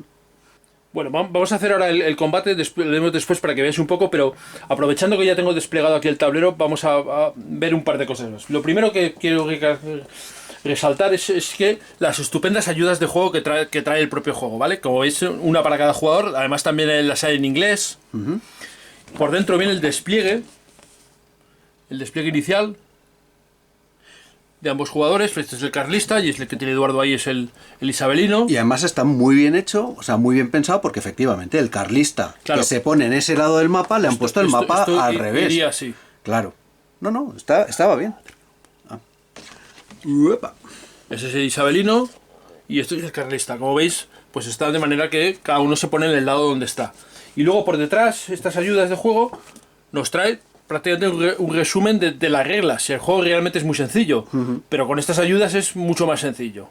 Bueno, vamos a hacer ahora el combate, lo haremos después para que veáis un poco, pero aprovechando que ya tengo desplegado aquí el tablero, vamos a ver un par de cosas más. Lo primero que quiero resaltar es que las estupendas ayudas de juego que trae el propio juego, ¿vale? Como veis, una para cada jugador, además también las hay en inglés. Por dentro viene el despliegue inicial de ambos jugadores. Este es el carlista y es el que tiene Eduardo ahí, es el isabelino. Y además está muy bien hecho, o sea, muy bien pensado, porque efectivamente el carlista que se pone en ese lado del mapa, le han puesto el mapa al revés. Iría así. Claro. No, estaba bien. Uepa. Ese es el isabelino y esto es el carlista. Como veis, pues está de manera que cada uno se pone en el lado donde está. Y luego por detrás, estas ayudas de juego nos trae prácticamente un resumen de las reglas. El juego realmente es muy sencillo, pero con estas ayudas es mucho más sencillo.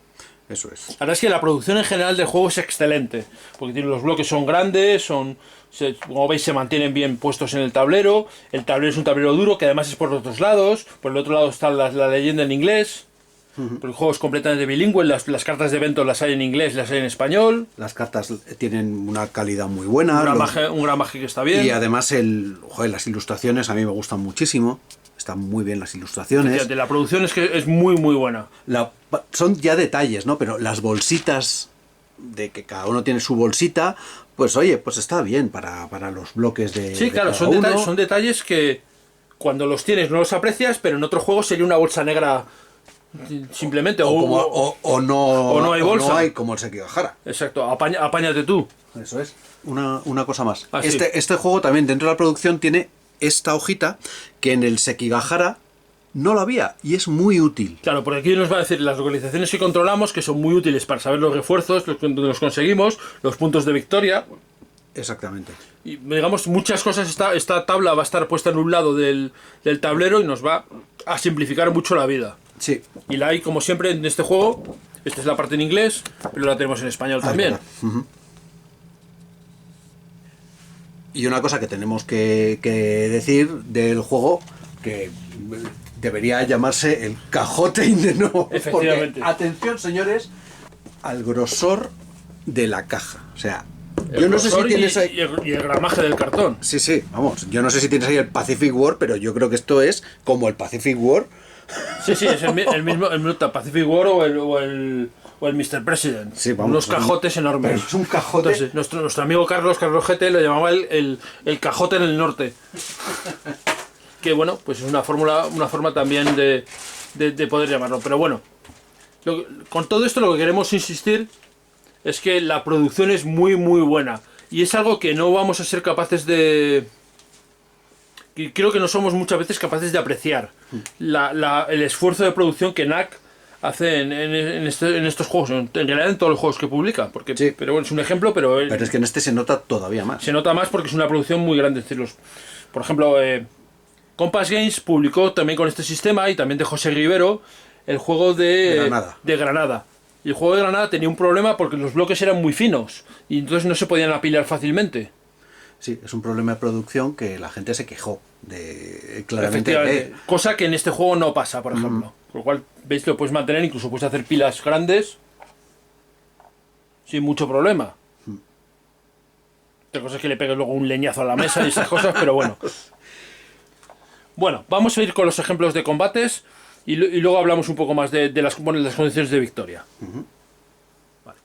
Eso es. La verdad es que la producción en general del juego es excelente, porque los bloques son grandes, como veis se mantienen bien puestos en el tablero es un tablero duro que además es por los dos lados, por el otro lado está la leyenda en inglés. El juego es completamente bilingüe, las cartas de evento las hay en inglés, las hay en español. Las cartas tienen una calidad muy buena. Un gramaje que está bien. Y además las ilustraciones a mí me gustan muchísimo. Están muy bien las ilustraciones. Fíjate, la producción es muy muy buena. Son ya detalles, ¿no? Pero las bolsitas, de que cada uno tiene su bolsita, pues oye, pues está bien para los bloques de... Sí, claro, son detalles que cuando los tienes no los aprecias, pero en otro juego sería una bolsa negra simplemente. O no hay bolsa. No hay, como el Sekigahara. Exacto, apáñate tú. Eso es. Una cosa más. Ah, sí. Este juego también dentro de la producción tiene esta hojita que en el Sekigahara no lo había y es muy útil. Claro, porque aquí nos va a decir las localizaciones que controlamos, que son muy útiles para saber los refuerzos, donde los conseguimos, los puntos de victoria. Exactamente. Y digamos, muchas cosas, esta tabla va a estar puesta en un lado del tablero y nos va a simplificar mucho la vida. Sí. Y la hay, como siempre, en este juego. Esta es la parte en inglés, pero la tenemos en español también. Y una cosa que tenemos que decir del juego, que debería llamarse el cajote indeno. Efectivamente. Porque, atención, señores, al grosor de la caja. O sea, yo no sé si tienes ahí... Y el gramaje del cartón. Sí, vamos. Yo no sé si tienes ahí el Pacific War, pero yo creo que esto es como el Pacific War. Sí, es el mismo Pacific War o el Mr. President. Sí, vamos, unos cajotes enormes. Pero es un cajote. Entonces, nuestro amigo Carlos GT lo llamaba el cajote en el norte. Que bueno, pues es una forma también de poder llamarlo. Pero bueno, con todo esto lo que queremos insistir es que la producción es muy muy buena. Y es algo que no vamos a ser capaces de que creo que no somos muchas veces capaces de apreciar el esfuerzo de producción que NAC hace en estos juegos, en realidad en todos los juegos que publica, porque Sí. pero bueno, es un ejemplo, pero es que en este se nota todavía más. se nota más porque es una producción muy grande. Es decir, por ejemplo, Compass Games publicó también con este sistema, y también de José Rivero, el juego de Granada. Y el juego de Granada tenía un problema porque los bloques eran muy finos y entonces no se podían apilar fácilmente. Sí, es un problema de producción que la gente se quejó de claramente. Efectivamente. Cosa que en este juego no pasa, por ejemplo. Con lo cual, veis, lo puedes mantener, incluso puedes hacer pilas grandes sin mucho problema. Otra cosa es que le pegues luego un leñazo a la mesa y esas cosas, pero bueno. Bueno, vamos a ir con los ejemplos de combates y luego hablamos un poco más de las condiciones de victoria. Vale.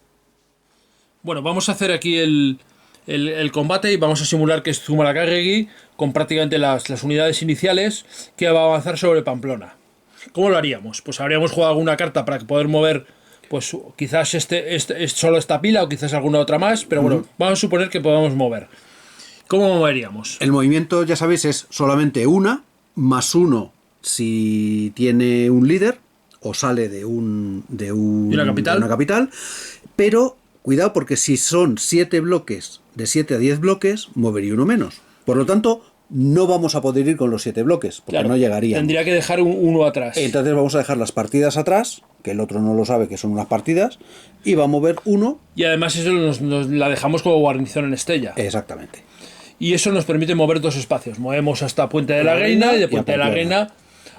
Bueno, vamos a hacer aquí el combate y vamos a simular que es Zumalacárregui con prácticamente las unidades iniciales que va a avanzar sobre Pamplona. ¿Cómo lo haríamos? Pues habríamos jugado alguna carta para poder mover, pues quizás solo esta pila o quizás alguna otra más, pero bueno, vamos a suponer que podamos mover. ¿Cómo moveríamos? El movimiento, ya sabéis, es solamente una, más uno si tiene un líder o sale de una capital. de una capital, pero cuidado porque si son 7 bloques, de 7 a 10 bloques, movería uno menos. Por lo tanto, no vamos a poder ir con los 7 bloques, porque Claro, no llegaría. Tendría que dejar uno atrás. Entonces vamos a dejar las partidas atrás, que el otro no lo sabe que son unas partidas, y va a mover uno. Y además eso nos la dejamos como guarnición en Estella. Exactamente. Y eso nos permite mover 2 espacios. Movemos hasta Puente de la Reina y de Puente de la Reina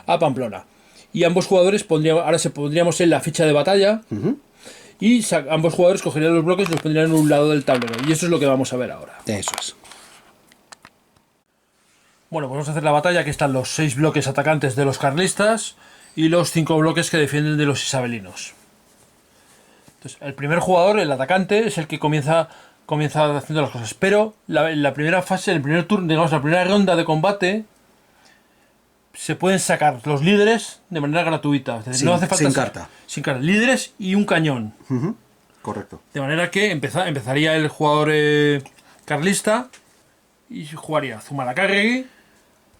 a Pamplona. Y ambos jugadores pondríamos en la ficha de batalla. Y ambos jugadores cogerían los bloques y los pondrían en un lado del tablero. Y eso es lo que vamos a ver ahora. Eso es. Bueno, pues vamos a hacer la batalla. Aquí están los 6 bloques atacantes de los carlistas y los 5 bloques que defienden de los isabelinos. Entonces, el primer jugador, el atacante, es el que comienza haciendo las cosas. Pero en la primera fase, en el primer turno, digamos, la primera ronda de combate, se pueden sacar los líderes de manera gratuita. Es decir, no hace falta sin carta. Sin carta. Líderes y un cañón. Correcto. De manera que empezaría el jugador carlista y jugaría Zumalacárregui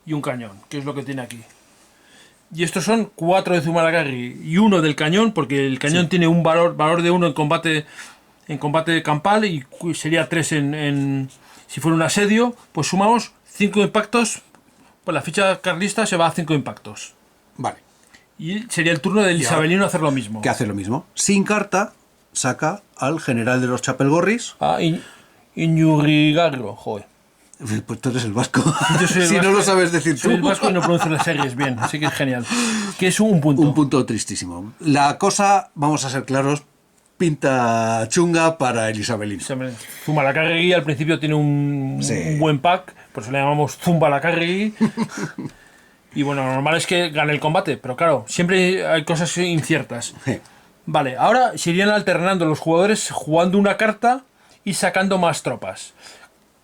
y un cañón, que es lo que tiene aquí. Y estos son 4 de Zumalacárregui y 1 del cañón, porque el cañón tiene un valor de 1 en combate campal y sería 3 si fuera un asedio, pues sumamos 5 impactos. Pues la ficha carlista se va a 5 impactos. Vale. Y sería el turno del isabelino hacer lo mismo. Que hace lo mismo. Sin carta, saca al general de los Chapelgorris. Iñurrigarro, joder. Pues tú eres el vasco. Yo soy el si vasco, no lo sabes decir tú. Soy el vasco y no pronuncio las series bien, así que es genial. Que es un punto. Un punto tristísimo. La cosa, vamos a ser claros, pinta chunga para el isabelino. Zumalacárregui al principio tiene un buen pack, por eso le llamamos Zumalacárregui. Y bueno, lo normal es que gane el combate, pero claro, siempre hay cosas inciertas. Vale, ahora se irían alternando los jugadores jugando una carta y sacando más tropas.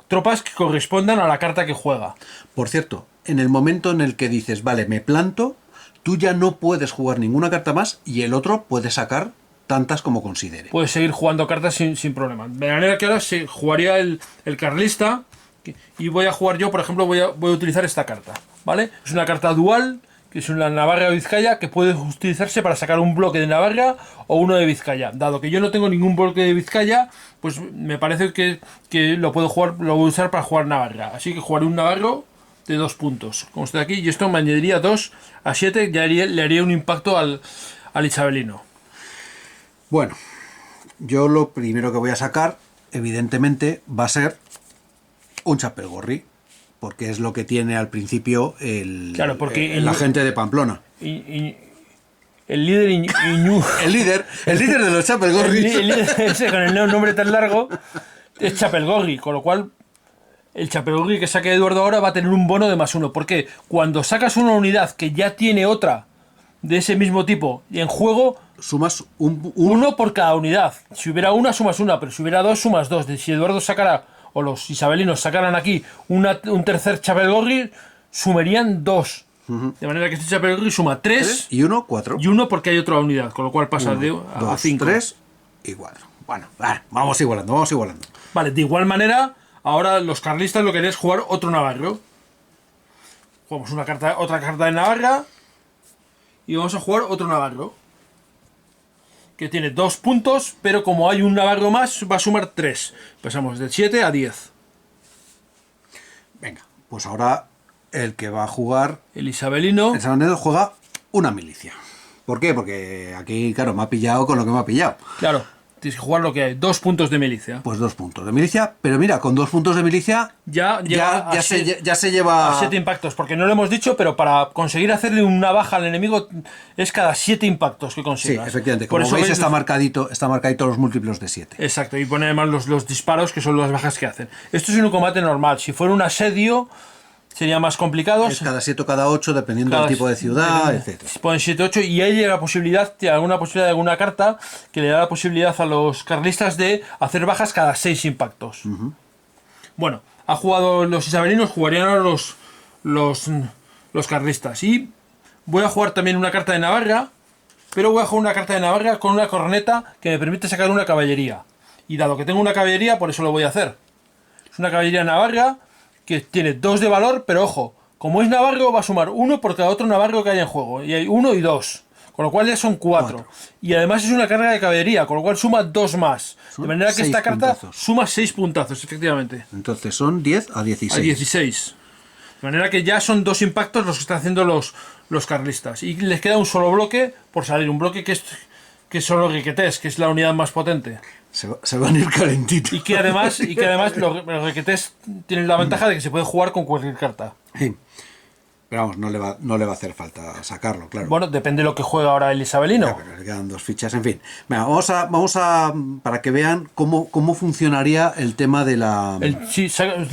Tropas que correspondan a la carta que juega. Por cierto, en el momento en el que dices, vale, me planto, tú ya no puedes jugar ninguna carta más y el otro puede sacar tantas como considere. Puedes seguir jugando cartas sin problema. De manera que ahora se jugaría el carlista y voy a jugar yo, por ejemplo, voy a utilizar esta carta, ¿vale? Es una carta dual, que es una Navarra o Vizcaya, que puede utilizarse para sacar un bloque de Navarra o uno de Vizcaya. Dado que yo no tengo ningún bloque de Vizcaya, pues me parece que lo puedo jugar, lo voy a usar para jugar Navarra. Así que jugaré un Navarro de 2 puntos, como estoy aquí, y esto me añadiría 2 a 7, ya le haría un impacto al isabelino. Bueno, yo lo primero que voy a sacar, evidentemente, va a ser un Chapelgorri, porque es lo que tiene al principio el agente de Pamplona. El líder el líder de los Chapelgorri. El líder ese con el nombre tan largo es Chapelgorri, con lo cual el Chapelgorri que saque Eduardo ahora va a tener un bono de +1, porque cuando sacas una unidad que ya tiene otra de ese mismo tipo y en juego, sumas uno por cada unidad. Si hubiera una, sumas una, pero si hubiera 2, sumas 2. Si Eduardo sacara, o los isabelinos sacaran aquí un tercer Chapelgorri, sumarían 2. De manera que este Chapelgorri suma 3 y 1, 4. Y 1 porque hay otra unidad, con lo cual pasa 1, a 5. 3 y 4. Bueno, vamos igualando. Vale, de igual manera, ahora los carlistas lo que querían es jugar otro Navarro. Jugamos otra carta de Navarra y vamos a jugar otro navarro. Que tiene 2 puntos, pero como hay un navarro más, va a sumar 3. Pasamos de 7 a 10. Venga, pues ahora el que va a jugar... El isabelino. El Sabanero juega una milicia. ¿Por qué? Porque aquí, claro, me ha pillado con lo que me ha pillado. Claro, tienes que jugar lo que hay. 2 puntos de milicia. Pues 2 puntos de milicia, pero mira, con 2 puntos de milicia Ya se lleva... a 7 impactos, porque no lo hemos dicho, pero para conseguir hacerle una baja al enemigo es cada 7 impactos que Sí, consigas. efectivamente. Por Como eso veis, veis está marcadito los múltiplos de 7. Exacto, y pone además los disparos, que son las bajas que hacen. Esto es en un combate normal. Si fuera un asedio, sería más complicado. Es cada 7 o cada 8, dependiendo del tipo de ciudad, etc. Ponen 7, 8 y ahí llega alguna posibilidad de alguna carta que le da la posibilidad a los carlistas de hacer bajas cada 6 impactos. Bueno, ha jugado los isabelinos, jugarían ahora los carlistas. Y voy a jugar también una carta de Navarra, pero voy a jugar una carta de Navarra con una corneta que me permite sacar una caballería. Y dado que tengo una caballería, por eso lo voy a hacer. Es una caballería Navarra que tiene 2 de valor, pero ojo, como es navarro va a sumar 1 por cada otro navarro que haya en juego, y hay 1 y 2, con lo cual ya son 4. Y además es una carga de caballería, con lo cual suma 2 más, de manera que esta carta suma 6 puntazos, efectivamente. Entonces son 10 a 16. A 16. De manera que ya son 2 impactos los que están haciendo los carlistas, y les queda un solo bloque por salir, un bloque que son los riquetés, que es la unidad más potente. Se van a ir calentitos. Y que además los requetés tienen la ventaja de que se puede jugar con cualquier carta. Sí. Pero vamos, no le va a hacer falta sacarlo, claro. Bueno, depende de lo que juega ahora el isabelino. Ya, pero le quedan 2 fichas, en fin. Venga, vamos a para que vean cómo funcionaría el tema de la... El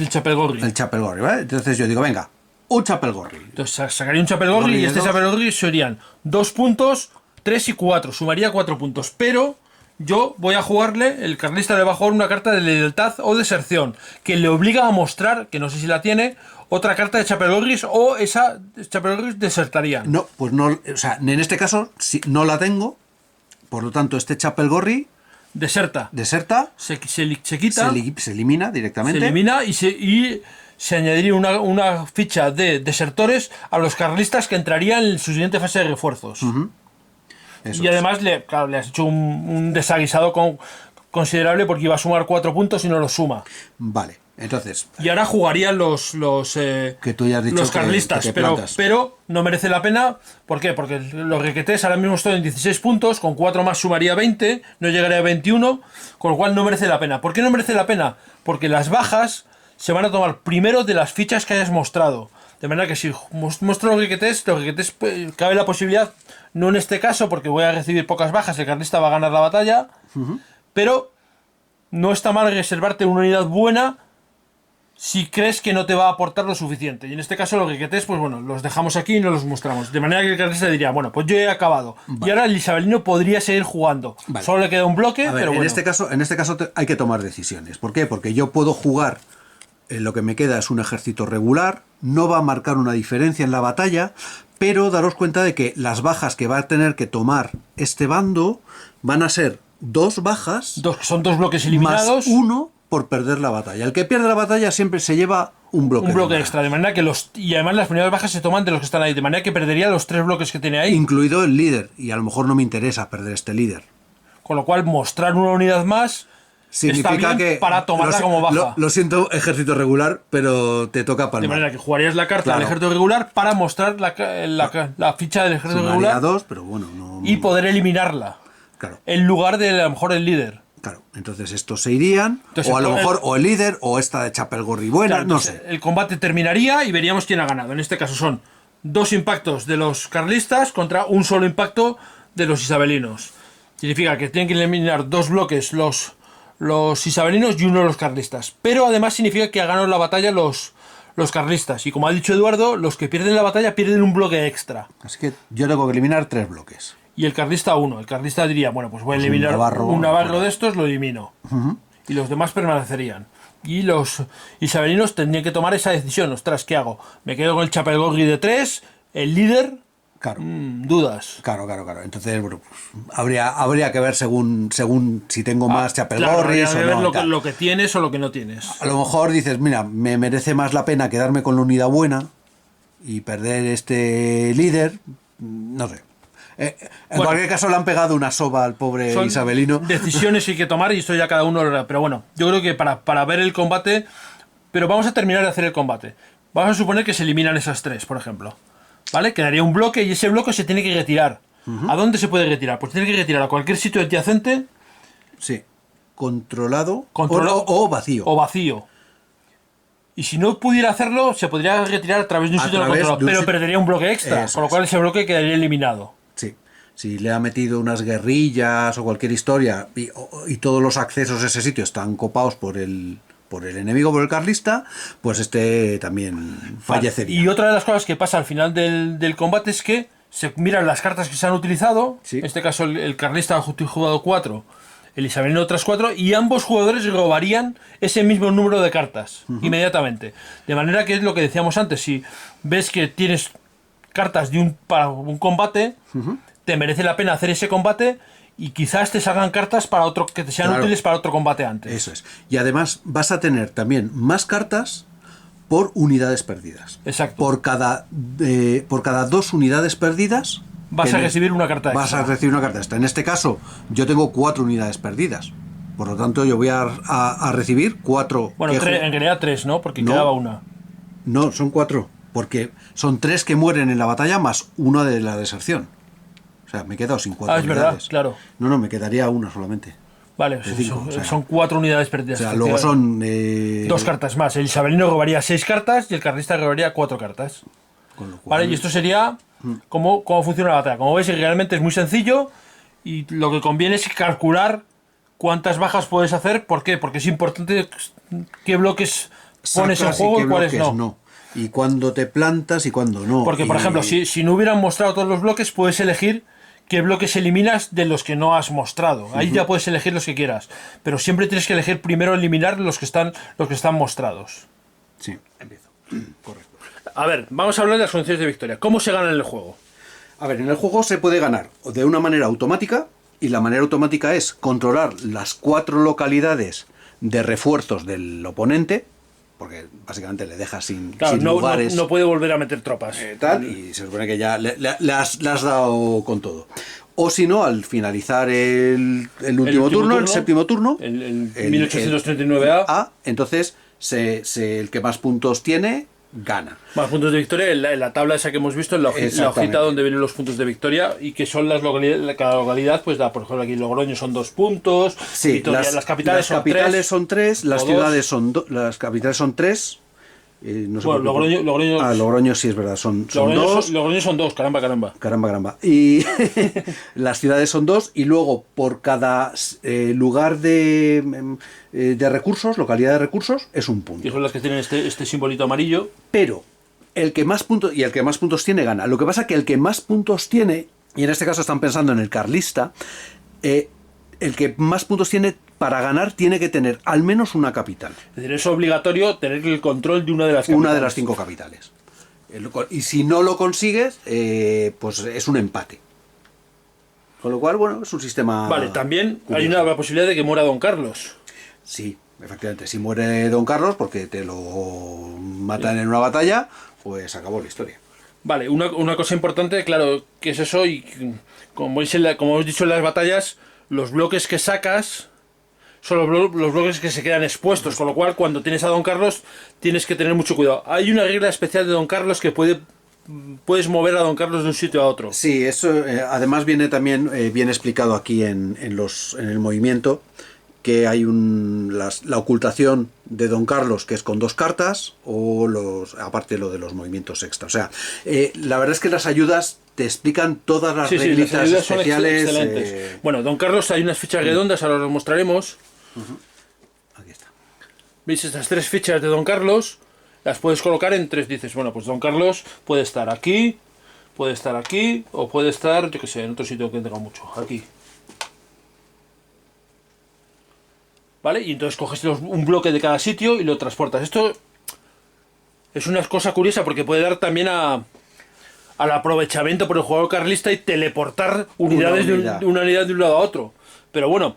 chapelgorri. El chapelgorri, ¿vale? Entonces yo digo, venga, un chapelgorri. Entonces sacaría un chapelgorri y este chapelgorri serían 2 puntos, 3 y 4. Sumaría 4 puntos. Pero yo voy a jugarle, el carlista le va a jugar una carta de lealtad o deserción, que le obliga a mostrar, que no sé si la tiene, otra carta de chapelgorris, o esa chapelgorris desertarían. No, pues no, o sea, en este caso no la tengo, por lo tanto este chapelgorri deserta, se quita, se elimina directamente. Se elimina y se añadiría una ficha de desertores a los carlistas que entrarían en su siguiente fase de refuerzos. Y además le has hecho un desaguisado considerable porque iba a sumar 4 puntos y no los suma. Vale, entonces... Y ahora jugarían los que tú ya has dicho los carlistas, que pero no merece la pena. ¿Por qué? Porque los requetés ahora mismo están en 16 puntos, con 4 más sumaría 20, no llegaría a 21, con lo cual no merece la pena. ¿Por qué no merece la pena? Porque las bajas se van a tomar primero de las fichas que hayas mostrado. De manera que si muestro los riquetés cabe la posibilidad, no en este caso porque voy a recibir pocas bajas, el carlista va a ganar la batalla, pero no está mal reservarte una unidad buena si crees que no te va a aportar lo suficiente. Y en este caso los riquetés, pues bueno, los dejamos aquí y no los mostramos. De manera que el carlista diría, bueno, pues yo he acabado. Vale. Y ahora el isabelino podría seguir jugando. Vale. Solo le queda un bloque, ver, pero bueno. En este caso hay que tomar decisiones. ¿Por qué? Porque yo puedo jugar... lo que me queda es un ejército regular, no va a marcar una diferencia en la batalla, pero daros cuenta de que las bajas que va a tener que tomar este bando van a ser 2 bajas, son 2 bloques eliminados, más 1 por perder la batalla. El que pierde la batalla siempre se lleva un bloque extra, de manera que y además las primeras bajas se toman de los que están ahí, de manera que perdería los 3 bloques que tiene ahí. Incluido el líder, y a lo mejor no me interesa perder este líder. Con lo cual mostrar una unidad más... Significa está bien que para tomarla como baja. Lo siento, ejército regular, pero te toca palmar. De manera que jugarías la carta al ejército regular para mostrar la ficha del ejército regular 2, pero bueno, no, y poder eliminarla. Claro. En lugar de a lo mejor el líder. Claro, entonces estos se irían, entonces, o a lo mejor o el líder o esta de chapelgorri buena, claro, no sé. El combate terminaría y veríamos quién ha ganado. En este caso son 2 impactos de los carlistas contra un solo impacto de los isabelinos. Significa que tienen que eliminar 2 bloques los isabelinos y uno de los carlistas. Pero además significa que ha ganado la batalla los carlistas. Y como ha dicho Eduardo, los que pierden la batalla pierden un bloque extra. Así que yo tengo que eliminar 3 bloques. Y el carlista 1. El carlista diría, bueno, pues voy a eliminar un navarro de estos, lo elimino. Y los demás permanecerían. Y los isabelinos tendrían que tomar esa decisión. Ostras, ¿qué hago? ¿Me quedo con el chapelgorri de 3? ¿El líder? Claro. Dudas. Claro. Entonces, bueno, pues, habría que ver según si tengo más chapelgorris o no. Ver lo que tienes o lo que no tienes. A lo mejor dices, mira, me merece más la pena quedarme con la unidad buena y perder este líder, no sé. En Bueno, cualquier caso le han pegado una soba al pobre son isabelino. decisiones que hay que tomar y esto ya cada uno lo hará. Pero bueno, yo creo que para ver el combate... Pero vamos a terminar de hacer el combate. Vamos a suponer que se eliminan esas tres, por ejemplo. ¿Vale? Quedaría un bloque y ese bloque se tiene que retirar. ¿A dónde se puede retirar? Pues tiene que retirar a cualquier sitio adyacente. Sí. Controlado, Controlado o vacío. O vacío. Y si no pudiera hacerlo, se podría retirar a través de un sitio no controlado. Pero perdería un bloque extra. Eso Con lo cual ese bloque quedaría eliminado. Sí. Si le ha metido unas guerrillas o cualquier historia y todos los accesos a ese sitio están copados por el enemigo, por el carlista, pues este también fallecería. Y otra de las cosas que pasa al final del combate es que se miran las cartas que se han utilizado. Sí. En este caso el carlista ha jugado 4, el isabelino otras 4, y ambos jugadores robarían ese mismo número de cartas inmediatamente. De manera que es lo que decíamos antes, si ves que tienes cartas para un combate, te merece la pena hacer ese combate y quizás te salgan cartas para otro que te sean útiles para otro combate antes. Eso es. Y además vas a tener también más cartas por unidades perdidas. Exacto. Por cada 2 unidades perdidas Vas a recibir una carta Vas extra. a recibir una carta extra. En este caso, yo tengo 4 unidades perdidas. Por lo tanto, yo voy a recibir 4. Bueno, en realidad 3, ¿no? Porque No. quedaba una. No, son 4. Porque son 3 que mueren en la batalla más 1 de la deserción. O sea, me he quedado sin 4 Ah, es unidades. verdad, claro. No, me quedaría una solamente. Vale, De 5, o sea. son 4 unidades O perdidas. sea, luego son... 2 cartas más. El isabelino robaría 6 cartas y el carlista robaría 4 cartas. Con lo cual, Vale, y esto sería cómo funciona la batalla. Como veis, realmente es muy sencillo y lo que conviene es calcular cuántas bajas puedes hacer. ¿Por qué? Porque es importante qué bloques pones en sacas juego qué y cuáles bloques no. Y cuándo te plantas y cuándo no. Porque, por Y- ejemplo, si no hubieran mostrado todos los bloques, puedes elegir qué bloques eliminas de los que no has mostrado. Ahí ya puedes elegir los que quieras. Pero siempre tienes que elegir primero eliminar los que están mostrados. Sí, empiezo. Correcto. A ver, vamos a hablar de las condiciones de victoria. ¿Cómo se gana en el juego? A ver, en el juego se puede ganar de una manera automática, y la manera automática es controlar las 4 localidades de refuerzos del oponente, porque básicamente le dejas sin lugares. No puede volver a meter tropas. Tal, y se supone que ya le has dado con todo. O si no, al finalizar el último turno, el séptimo turno, el 1839A. entonces el que más puntos tiene, gana. Más puntos de victoria en la tabla esa que hemos visto, en la hojita Exactamente. donde vienen los puntos de victoria y que son las localidades. Cada localidad, pues da, por ejemplo, aquí Logroño son 2 puntos. Sí, Vitoria, las capitales son 3, las o ciudades son las capitales son 3. No sé Bueno, por qué. Logroño Logroño sí es verdad, son 2. Logroño son 2, caramba. Caramba. Y las ciudades son 2 y luego por cada lugar de recursos, localidad de recursos, es un punto. Que son las que tienen este simbolito amarillo. Pero el que más puntos tiene gana. Lo que pasa es que el que más puntos tiene, y en este caso están pensando en el carlista, el que más puntos tiene para ganar tiene que tener al menos una capital. Es decir, es obligatorio tener el control de una de las capitales. Una de las 5 capitales. Y si no lo consigues, pues es un empate. Con lo cual, bueno, es un sistema... Vale, también hay curioso. una posibilidad de que muera Don Carlos. Sí, efectivamente. Si muere Don Carlos porque te lo matan en una batalla, pues acabó la historia. Vale, una cosa importante, claro, que es eso, y como hemos dicho en las batallas, los bloques que sacas son los bloques que se quedan expuestos, con lo cual cuando tienes a Don Carlos tienes que tener mucho cuidado. Hay una regla especial de Don Carlos que puedes mover a Don Carlos de un sitio a otro. Sí, eso además viene también bien explicado aquí en el movimiento, que hay la ocultación de Don Carlos, que es con 2 cartas, o aparte lo de los movimientos extra. O sea, la verdad es que las ayudas te explican todas las reglitas las ayudas son especiales. excelentes. Bueno, Don Carlos hay unas fichas redondas, ahora os mostraremos. Aquí está. ¿Veis estas 3 fichas de Don Carlos? Las puedes colocar en 3. Dices, bueno, pues Don Carlos puede estar aquí, o puede estar, yo qué sé, en otro sitio que tenga mucho, aquí. ¿Vale? Y entonces coges un bloque de cada sitio y lo transportas. Esto es una cosa curiosa porque puede dar también al aprovechamiento por el jugador carlista y teleportar unidades unidad. de una unidad de un lado a otro. Pero bueno,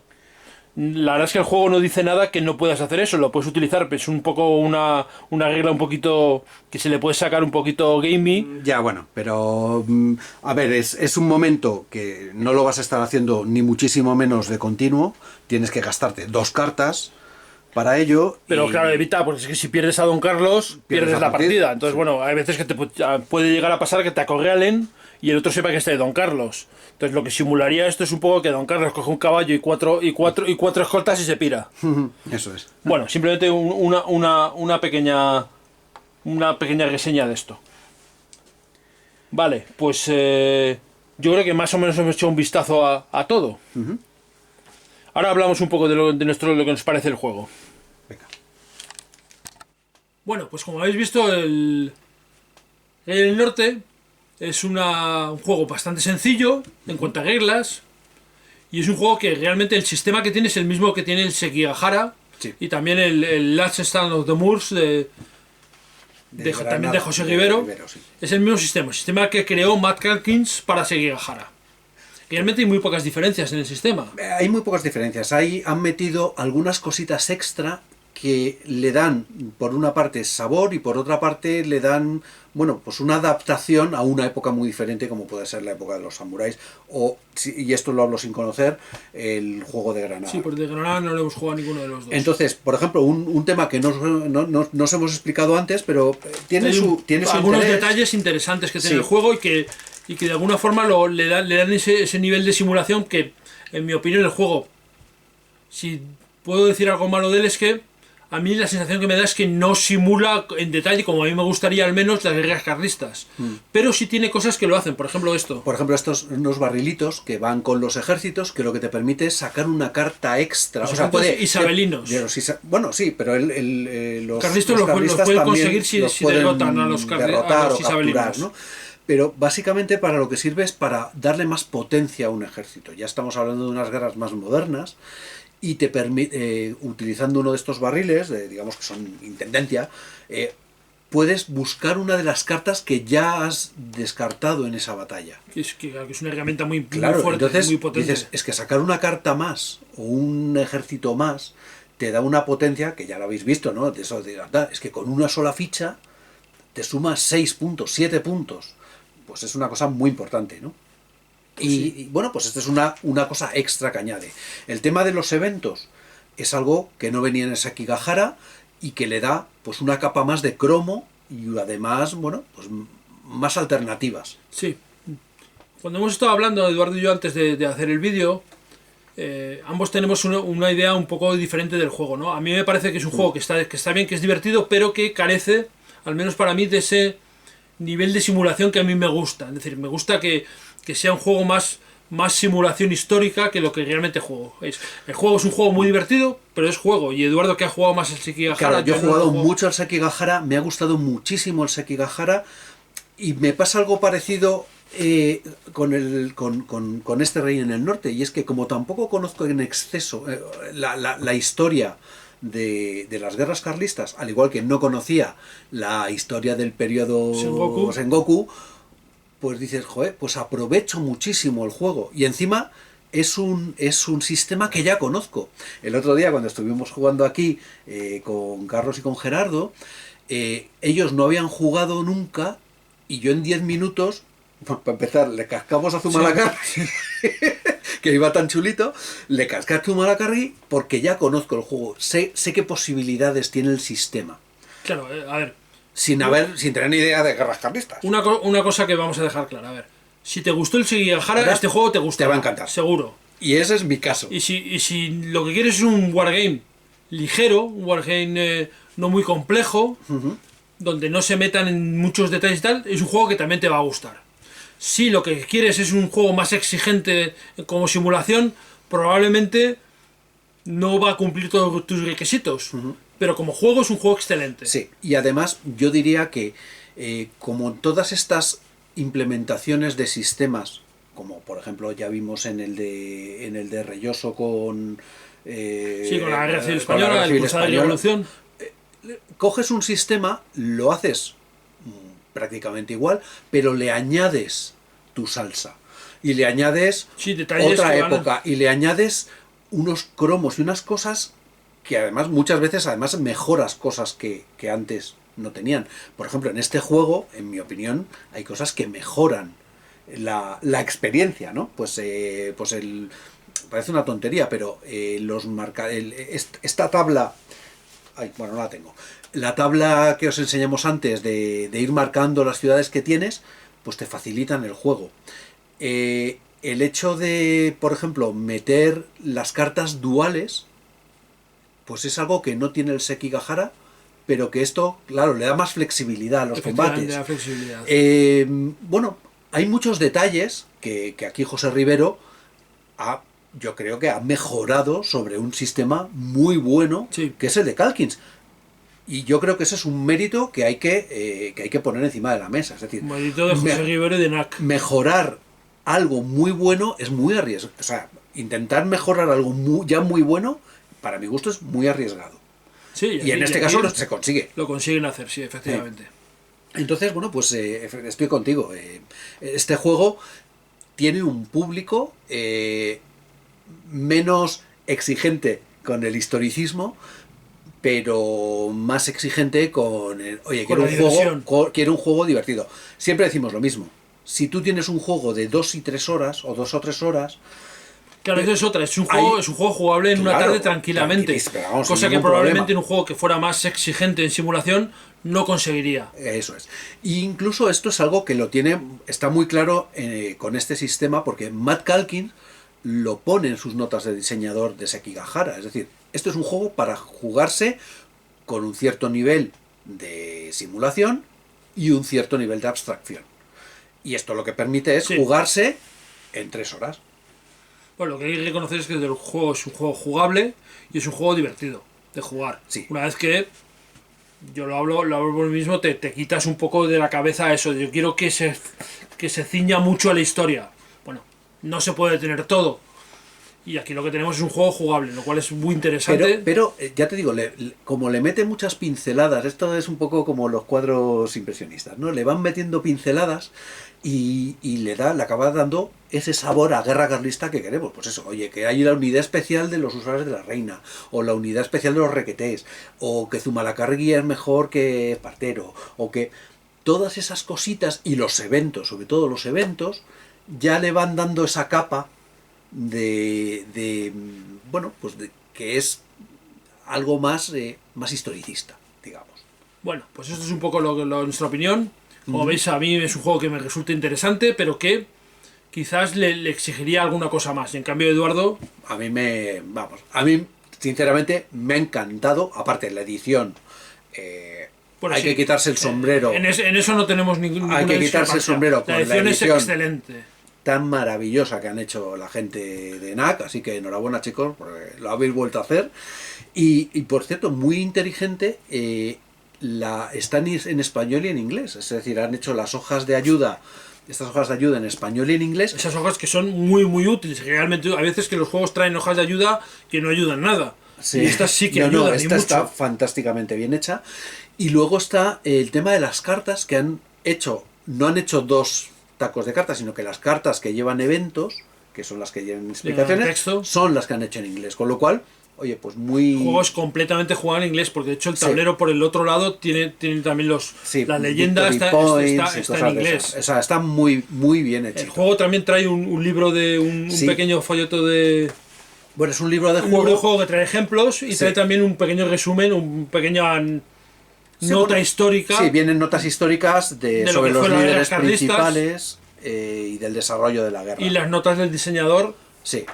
La verdad es que el juego no dice nada que no puedas hacer eso, lo puedes utilizar, pero es un poco una regla un poquito que se le puede sacar un poquito gamey. Ya, bueno, pero a ver, es un momento que no lo vas a estar haciendo ni muchísimo menos de continuo, tienes que gastarte 2 cartas para ello. Pero y- claro, evita, porque es que si pierdes a Don Carlos, pierdes la partida. Entonces, bueno, hay veces que te puede llegar a pasar que te acorralen y el otro sepa que está de Don Carlos. Entonces, lo que simularía esto es un poco que Don Carlos coge un caballo y cuatro escoltas y se pira. Eso es. Bueno, simplemente una pequeña reseña de esto. Vale, pues yo creo que más o menos hemos hecho un vistazo a todo. Ahora hablamos un poco de lo que nos parece el juego. Venga. Bueno, pues como habéis visto, el Norte es un juego bastante sencillo en cuanto a reglas. Y es un juego que realmente el sistema que tiene es el mismo que tiene el Sekigahara. Sí. Y también el Last Stand of the Moors también de José Rivero. Sí. Es el mismo sistema que creó Matt Calkins para Sekigahara. Realmente hay muy pocas diferencias en el sistema. Hay muy pocas diferencias. Ahí han metido algunas cositas extra que le dan, por una parte, sabor y por otra parte le dan, bueno, pues una adaptación a una época muy diferente como puede ser la época de los samuráis o, y esto lo hablo sin conocer, el juego de Granada. Sí, porque de Granada no lo hemos jugado a ninguno de los dos. Entonces, por ejemplo, un tema que no os hemos explicado antes, pero tiene su algunos interés. detalles interesantes que tiene Sí. el juego y que de alguna forma le dan ese nivel de simulación que, en mi opinión, el juego, si puedo decir algo malo de él, es que a mí la sensación que me da es que no simula en detalle, como a mí me gustaría al menos, las guerras carlistas. Pero sí tiene cosas que lo hacen, por ejemplo esto. Por ejemplo, estos unos barrilitos que van con los ejércitos, que lo que te permite es sacar una carta extra. Los ejércitos isabelinos. Bueno, sí, pero los carlistas los pueden también conseguir si los pueden derrotan a los derrotar o isabelinos. capturar, ¿no? Pero básicamente para lo que sirve es para darle más potencia a un ejército. Ya estamos hablando de unas guerras más modernas y te permite, utilizando uno de estos barriles, digamos que son intendencia, puedes buscar una de las cartas que ya has descartado en esa batalla. Que es una herramienta muy Claro, fuerte, entonces muy potente. dices, es que sacar una carta más o un ejército más te da una potencia que ya lo habéis visto, ¿no? De eso de verdad, es que con una sola ficha te sumas 6 puntos, 7 puntos. Pues es una cosa muy importante, ¿no? Y bueno, pues esta es una cosa extra que añade. El tema de los eventos es algo que no venía en el Sekigahara y que le da pues una capa más de cromo y además, bueno, pues más alternativas. Sí. Cuando hemos estado hablando, Eduardo y yo, antes de hacer el vídeo, ambos tenemos una idea un poco diferente del juego, ¿no? A mí me parece que es un juego que está bien, que es divertido, pero que carece, al menos para mí, de ese nivel de simulación que a mí me gusta. Es decir, me gusta que sea un juego más simulación histórica que lo que realmente juego. El juego es un juego muy divertido, pero es juego. Y Eduardo, que ha jugado más el Sekigahara... Claro, yo he jugado no mucho al Sekigahara, me ha gustado muchísimo el Sekigahara y me pasa algo parecido con este Rey en el Norte, y es que como tampoco conozco en exceso la historia de las guerras carlistas, al igual que no conocía la historia del periodo Sengoku, pues dices, joder, pues aprovecho muchísimo el juego. Y encima es un sistema que ya conozco. El otro día, cuando estuvimos jugando aquí con Carlos y con Gerardo, ellos no habían jugado nunca y yo en 10 minutos, para empezar, le cascamos a Zumalacárregui, que iba tan chulito, le casqué a Zumalacárregui porque ya conozco el juego. Sé qué posibilidades tiene el sistema. Claro, a ver... Sin tener ni idea de guerras carlistas. Una cosa que vamos a dejar clara, a ver. Si te gustó el Sekigahara, este juego te gusta. Te va a encantar. Seguro. Y ese es mi caso. Y si lo que quieres es un wargame ligero, un wargame no muy complejo, donde no se metan en muchos detalles y tal, es un juego que también te va a gustar. Si lo que quieres es un juego más exigente como simulación, probablemente no va a cumplir todos tus requisitos. Pero como juego es un juego excelente. Sí, y además yo diría que como todas estas implementaciones de sistemas, como por ejemplo ya vimos en el de Reyoso con... con la Guerra Civil Española, el Cruzada de la Revolución. Coges un sistema, lo haces prácticamente igual, pero le añades tu salsa. Y le añades otra época. Y le añades unos cromos y unas cosas que además muchas veces además mejoras cosas que antes no tenían. Por ejemplo, en este juego, en mi opinión, hay cosas que mejoran la experiencia, ¿no? Parece una tontería, pero esta tabla... Ay, bueno, no la tengo. La tabla que os enseñamos antes de ir marcando las ciudades que tienes, pues te facilitan el juego. El hecho de, por ejemplo, meter las cartas duales, pues es algo que no tiene el Sekigahara, pero que esto, claro, le da más flexibilidad a los combates. Da flexibilidad. Bueno, hay muchos detalles que aquí José Rivero yo creo que ha mejorado sobre un sistema muy bueno, sí, que es el de Calkins. Y yo creo que ese es un mérito que hay que poner encima de la mesa. Es decir, mérito de José Rivero y de NAC. Mejorar algo muy bueno es muy arriesgado. O sea, intentar mejorar algo ya muy bueno, para mi gusto, es muy arriesgado. Sí, y en este caso se consigue. Lo consiguen hacer, sí, efectivamente. Entonces, bueno, pues estoy contigo. Este juego tiene un público menos exigente con el historicismo, pero más exigente con el, oye, quiero un juego divertido. Siempre decimos lo mismo. Si tú tienes un juego de 2 y 3 horas, o 2 o 3 horas... Claro, eso es otra. Es un juego jugable en una tarde tranquilamente. Cosa que probablemente en un juego que fuera más exigente en simulación no conseguiría. Eso es. E incluso esto es algo que está muy claro con este sistema, porque Matt Calkins lo pone en sus notas de diseñador de Sekigahara. Es decir, esto es un juego para jugarse con un cierto nivel de simulación y un cierto nivel de abstracción. Y esto lo que permite es jugarse en 3 horas. Bueno, lo que hay que reconocer es que el juego es un juego jugable y es un juego divertido de jugar. Sí. Una vez que yo lo hablo por mí mismo, te quitas un poco de la cabeza eso. Yo quiero que se ciña mucho a la historia. Bueno, no se puede tener todo. Y aquí lo que tenemos es un juego jugable, lo cual es muy interesante. Pero ya te digo, como le mete muchas pinceladas, esto es un poco como los cuadros impresionistas, ¿no? Le van metiendo pinceladas y le acaba dando ese sabor a guerra carlista que queremos. Pues eso, oye, que hay la unidad especial de los usuarios de la reina, o la unidad especial de los requetés, o que Zumalacárregui es mejor que Espartero, o que todas esas cositas y los eventos, sobre todo los eventos, ya le van dando esa capa bueno, pues que es algo más historicista, digamos. Bueno, pues esto es un poco nuestra opinión. Como veis, a mí es un juego que me resulta interesante, pero que quizás le exigiría alguna cosa más. Y en cambio, Eduardo... A mí, sinceramente, me ha encantado. Aparte, la edición... hay que quitarse el sombrero. En eso no tenemos ninguna Hay que quitarse el sombrero con la edición es excelente. Tan maravillosa que han hecho la gente de NAC, así que enhorabuena, chicos, porque lo habéis vuelto a hacer. Y por cierto, muy inteligente, están en español y en inglés, es decir, han hecho las hojas de ayuda, estas hojas de ayuda en español y en inglés. Esas hojas que son muy muy útiles, realmente a veces que los juegos traen hojas de ayuda que no ayudan nada. Sí. Y esta sí que ayuda. Esta está fantásticamente bien hecha. Y luego está el tema de las cartas que no han hecho 2 tacos de cartas, sino que las cartas que llevan eventos, que son las que llevan explicaciones, son las que han hecho en inglés, con lo cual, oye, pues muy... El juego es completamente jugado en inglés, porque de hecho el tablero por el otro lado tiene también la leyenda está en inglés. O sea, está muy, muy bien hecho. El juego también trae un libro de un pequeño folleto de... Bueno, es un libro de juego que trae ejemplos y trae también un pequeño resumen, un pequeño... nota histórica. Sí, vienen notas históricas sobre los líderes principales y del desarrollo de la guerra. Y las notas del diseñador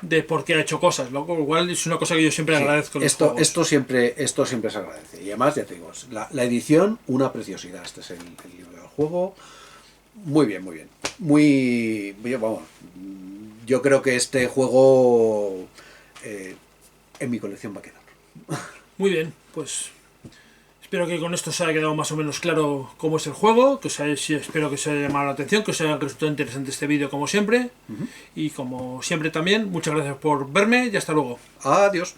de por qué ha hecho cosas, lo cual es una cosa que yo siempre agradezco. Esto siempre se agradece. Y además, ya te digo, la edición, una preciosidad. Este es el libro del juego. Muy bien, muy bien. Vamos, yo creo que este juego en mi colección va a quedar. Muy bien, pues... Espero que con esto se haya quedado más o menos claro cómo es el juego, espero que os haya llamado la atención, que os haya resultado interesante este vídeo como siempre. Y como siempre también, muchas gracias por verme y hasta luego. Adiós.